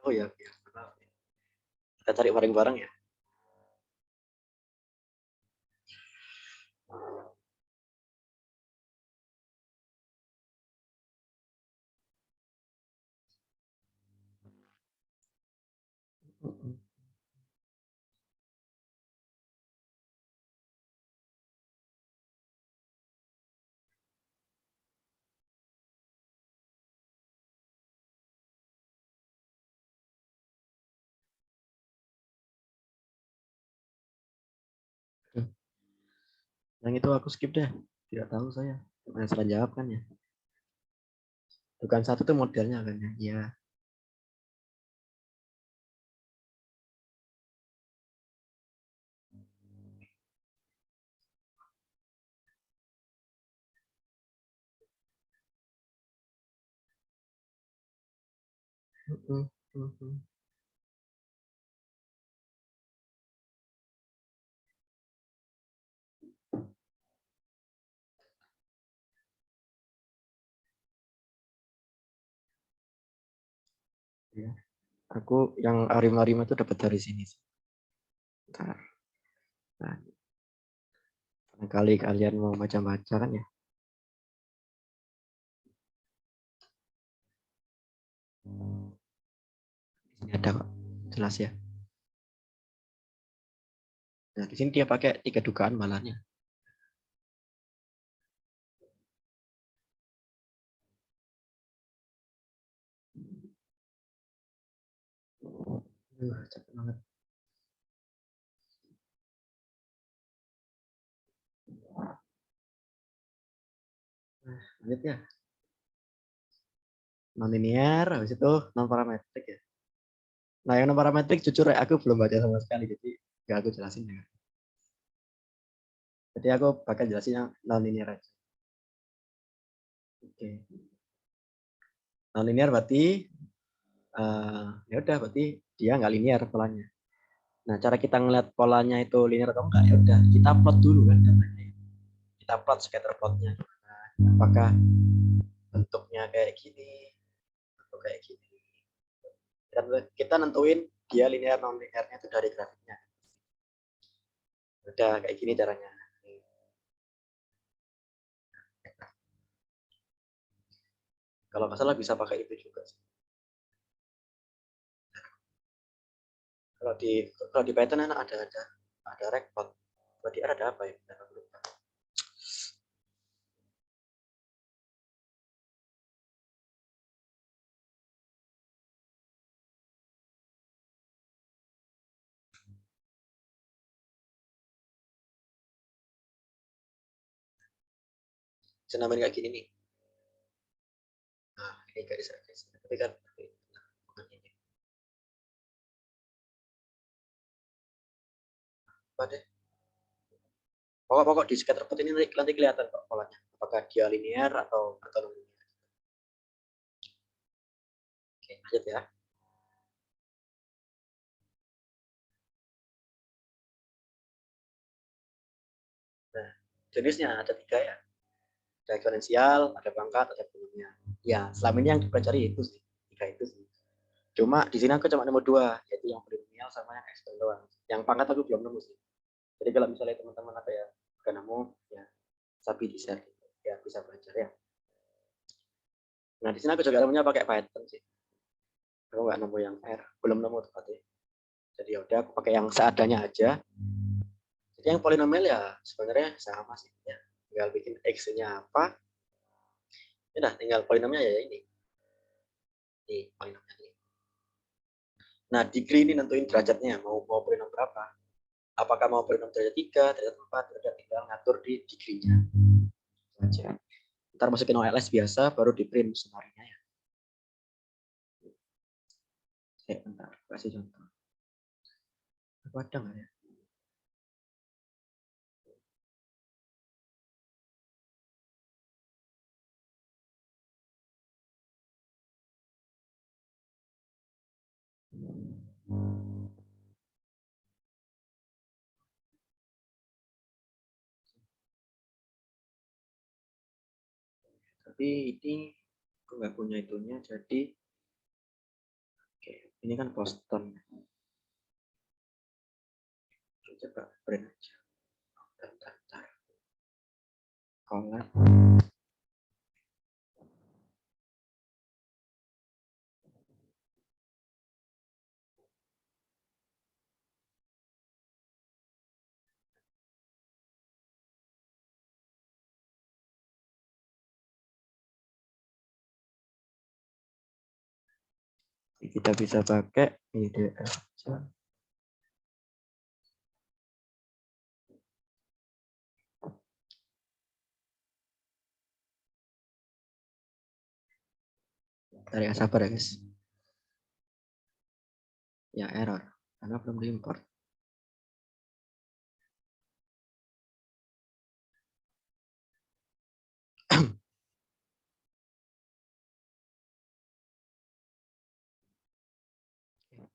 Speaker 1: Oh ya, ya. Kita cari bareng-bareng ya. Yang itu aku skip deh. Tidak tahu saya. Yang salah jawab kan ya. Bukan satu tuh modelnya kan ya. Iya. Ya. Aku yang arim-arim itu dapat dari sini. Bentar. Nah, barangkali kalian mau baca-baca kan ya. Ini ada kok. Jelas ya. Nah, di sini dia pakai 3 dugaan malahnya. Capek banget. Nah, lanjut ya. Non-linear, habis itu non-parametrik ya. Nah, yang non-parametrik jujur ya, aku belum baca sama sekali, jadi nggak aku jelasin ya. Jadi aku bakal jelasin yang non-linear aja. Oke. Non-linear berarti ya udah berarti dia nggak linear polanya. Nah, cara kita ngeliat polanya itu linear atau enggak, ya udah kita plot dulu kan datanya. Kita plot scatter plotnya. Nah, apakah bentuknya kayak gini atau kayak gini. Dan kita nentuin dia linear non linearnya itu dari grafiknya. Udah kayak gini caranya. Kalau nggak salah bisa pakai itu juga sih. Kalau di Python enak ada record. Berarti ada apa ya? Bisa nambahin kayak gini nih. Nah, ini garis. Tapi kan bukan ini. Apa deh? Pokok di scatter plot ini nanti kelihatan kok polanya. Apakah dia linear atau non linear. Oke, lanjut ya. Nah, jenisnya ada 3 ya. Ada eksponensial, ada pangkat, ada volume. Ya, selama ini yang dipelajari itu sih. 3 itu sih. Cuma di sini aku cuma nemu 2, yaitu yang polinomial sama yang eksponen doang. Yang pangkat aku belum nemu sih. Jadi kalau misalnya teman-teman ada yang udah nemu, ya sabi di share, ya bisa belajar ya. Nah di sini aku juga nemunya pakai Python sih. Aku nggak nemu yang R, belum nemu tepatnya. Jadi ya udah aku pakai yang seadanya aja. Jadi yang polinomial ya sebenarnya sama sih ya. Tinggal bikin X-nya apa. Ya udah tinggal polinomialnya ya ini. Ini polinomial ini. Nah, degree ini nentuin derajatnya mau polinom berapa. Apakah mau polinom derajat 3, derajat 4, derajat tinggal ngatur di degree-nya. Saja. Ntar masukin OLS biasa baru di print summary-nya ya. Oke, bentar, kasih contoh. Aku ada nggak ya? Tapi ini aku nggak punya itunya, jadi oke, ini kan Boston. Coba print aja. Bentar. Collab. Kita bisa pakai IDF. Dari sabar ya guys. Ya error karena belum diimport.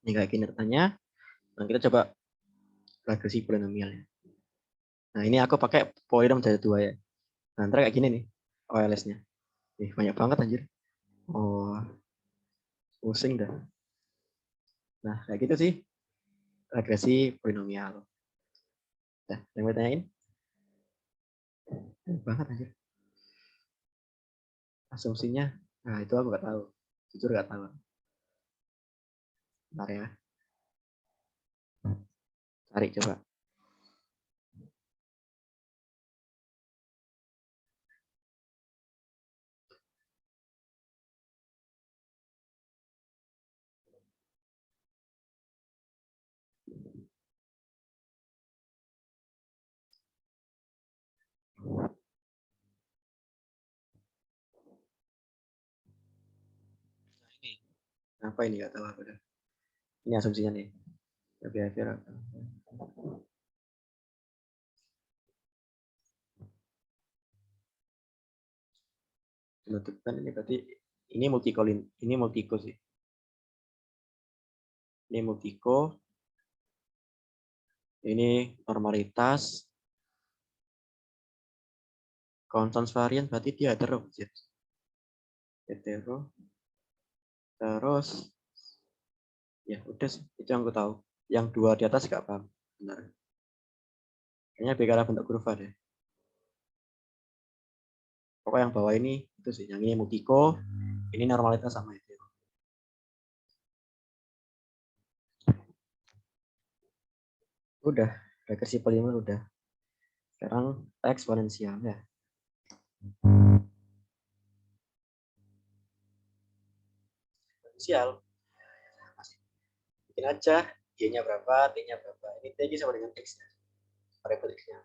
Speaker 1: Ini kayak gini tanya. Nah, kita coba regresi polinomial ya. Nah, ini aku pakai polinom dari 2 ya. Nah, ntar kayak gini nih OLS-nya. Banyak banget anjir. Oh, pusing dah. Nah, kayak gitu sih regresi polinomial. Nah, yang mau tanyain? Banyak banget anjir. Asumsinya, nah itu aku nggak tahu. Jujur nggak tahu. Bentar ya. Cari coba. Apa ini nggak tahu aku dah. Ini asumsinya nih. Behavior. Menentukan ini berarti ini multiko sih. Ini multiko. Ini normalitas. Constants varian berarti dia hetero. Hetero. Terus ya udah sih, itu yang aku tahu. Yang 2 di atas nggak paham. Benar. Kayaknya beda bentuk kurva deh. Pokoknya yang bawah ini itu sih. Yang ini multiko, ini normalitas sama hetero. Udah, regresi polinomial udah. Sekarang eksponensial ya. Eksponensial. Bikin aja y-nya berapa, t-nya berapa. Ini t sama dengan x-nya. Variabel x-nya.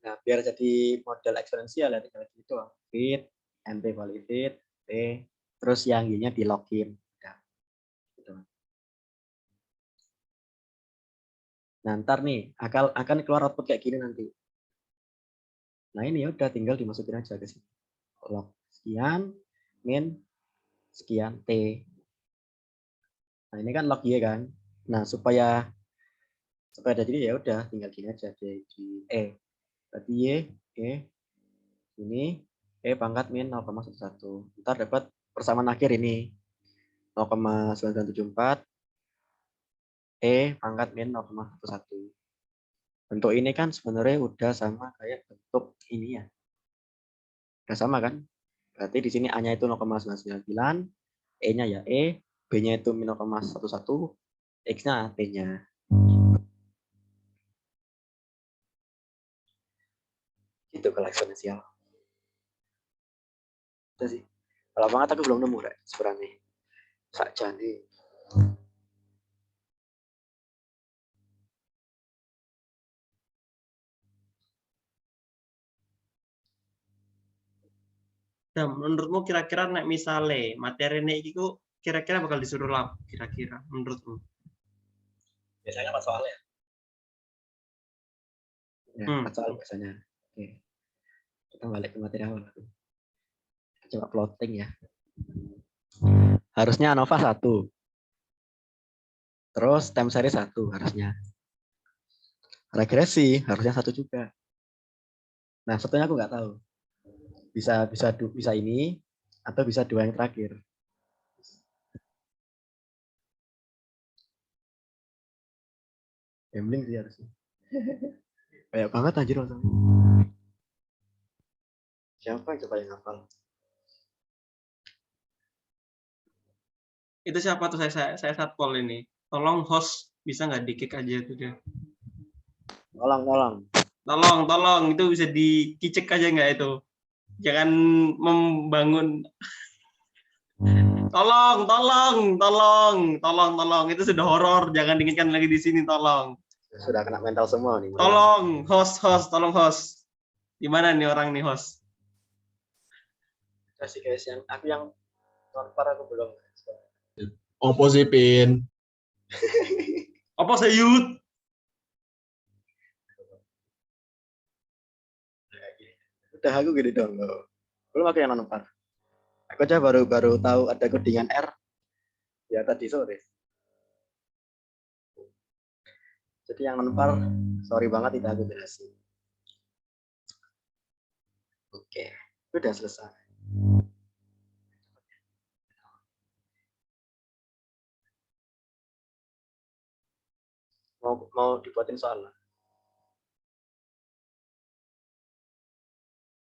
Speaker 1: Nah, biar jadi model eksponensial ya tinggal gitu. Fit, nt kali fit, t, terus yang y-nya di login. Nah, gitu. Nah, ntar nih akan keluar output kayak gini nanti. Nah, ini ya udah tinggal dimasukin aja ke sini. Log sekian min sekian t. Nah, ini kan log y kan. Nah, supaya ada jadi ya udah tinggal gini aja di berarti y ini pangkat min 0,11. Ntar dapat persamaan akhir ini. 0,9974 E pangkat min 0,11. Bentuk ini kan sebenarnya udah sama kayak bentuk ini ya. Udah sama kan? Berarti di sini A-nya itu 0,999, E-nya ya E, B-nya itu min 0,11, X-nya T-nya. Itu kalau eksponensial. Itu sih. Kalau banget aku belum nemu, Rek, sebenarnya. Sakjane.
Speaker 2: Dan menurutmu kira-kira nek misale materi nek iki ku kira-kira bakal disuruh lab kira-kira menurutmu?
Speaker 1: Biasanya apa soalnya? Ya,
Speaker 2: Hmm.
Speaker 1: soal biasanya. Oke. Kita balik ke materi awal. Coba plotting ya. Harusnya ANOVA 1. Terus time series 1 harusnya. Regresi harusnya 1 juga. Nah, satunya aku nggak tahu. Bisa ini atau bisa 2 yang terakhir. Gambling sih harusnya. Banyak banget anjir masalahnya. Siapa yang coba yang hafal?
Speaker 2: Itu siapa tuh saya satpol ini. Tolong host bisa nggak di-kick aja itu dia.
Speaker 1: Tolong.
Speaker 2: Tolong itu bisa dikicek aja nggak itu. Jangan membangun tolong itu sudah horor, jangan diinginkan lagi di sini tolong.
Speaker 1: Sudah kena mental semua nih.
Speaker 2: Tolong host tolong host. Gimana nih orang nih host?
Speaker 1: Kasih guys yang aku yang nonpar aku belum.
Speaker 5: Opo sih, Pin?
Speaker 2: Apa sayut?
Speaker 1: Udah aku gini dong. Belum aku yang nonpar. Aku aja baru tahu ada codingan R ya tadi sore. Jadi yang nonpar, sorry banget tidak aku jelasin. Oke, udah selesai. Mau dibuatin soal lah.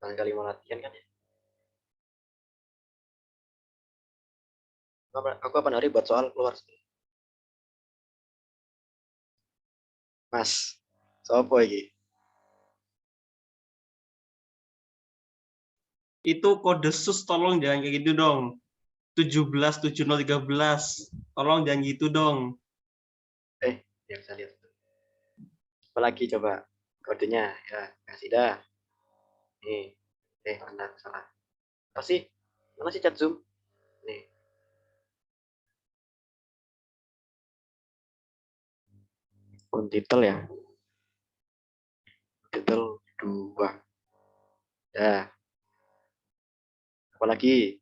Speaker 1: Kali mau latihan kan ya. Aku kapan hari buat soal keluar. Mas, sopo iki?
Speaker 2: Itu kode sus tolong jangan kayak gitu dong. 177013. Tolong jangan gitu dong.
Speaker 1: Ya bisa lihat. Apalagi coba kodenya ya kasih dah. Nih, mana salah. Apa sih? Mana sih chat Zoom? Nih. Titel ya. Titel 2. Dah. Apalagi?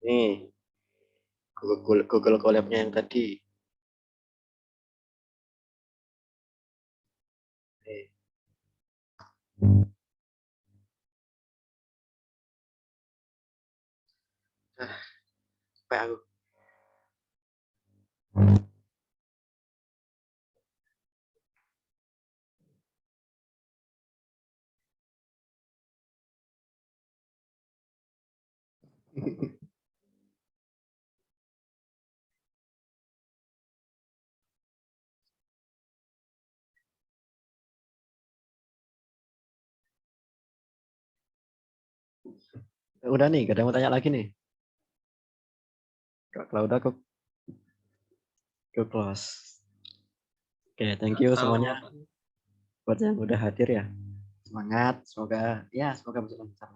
Speaker 1: Nih. Google Colab-nya yang tadi. Nih. Kayak aku. Udah nih, gak ada yang mau tanya lagi nih. Kalau udah aku close. Oke, thank you semuanya buat yang udah hadir ya. Semangat, semoga bisa lancar.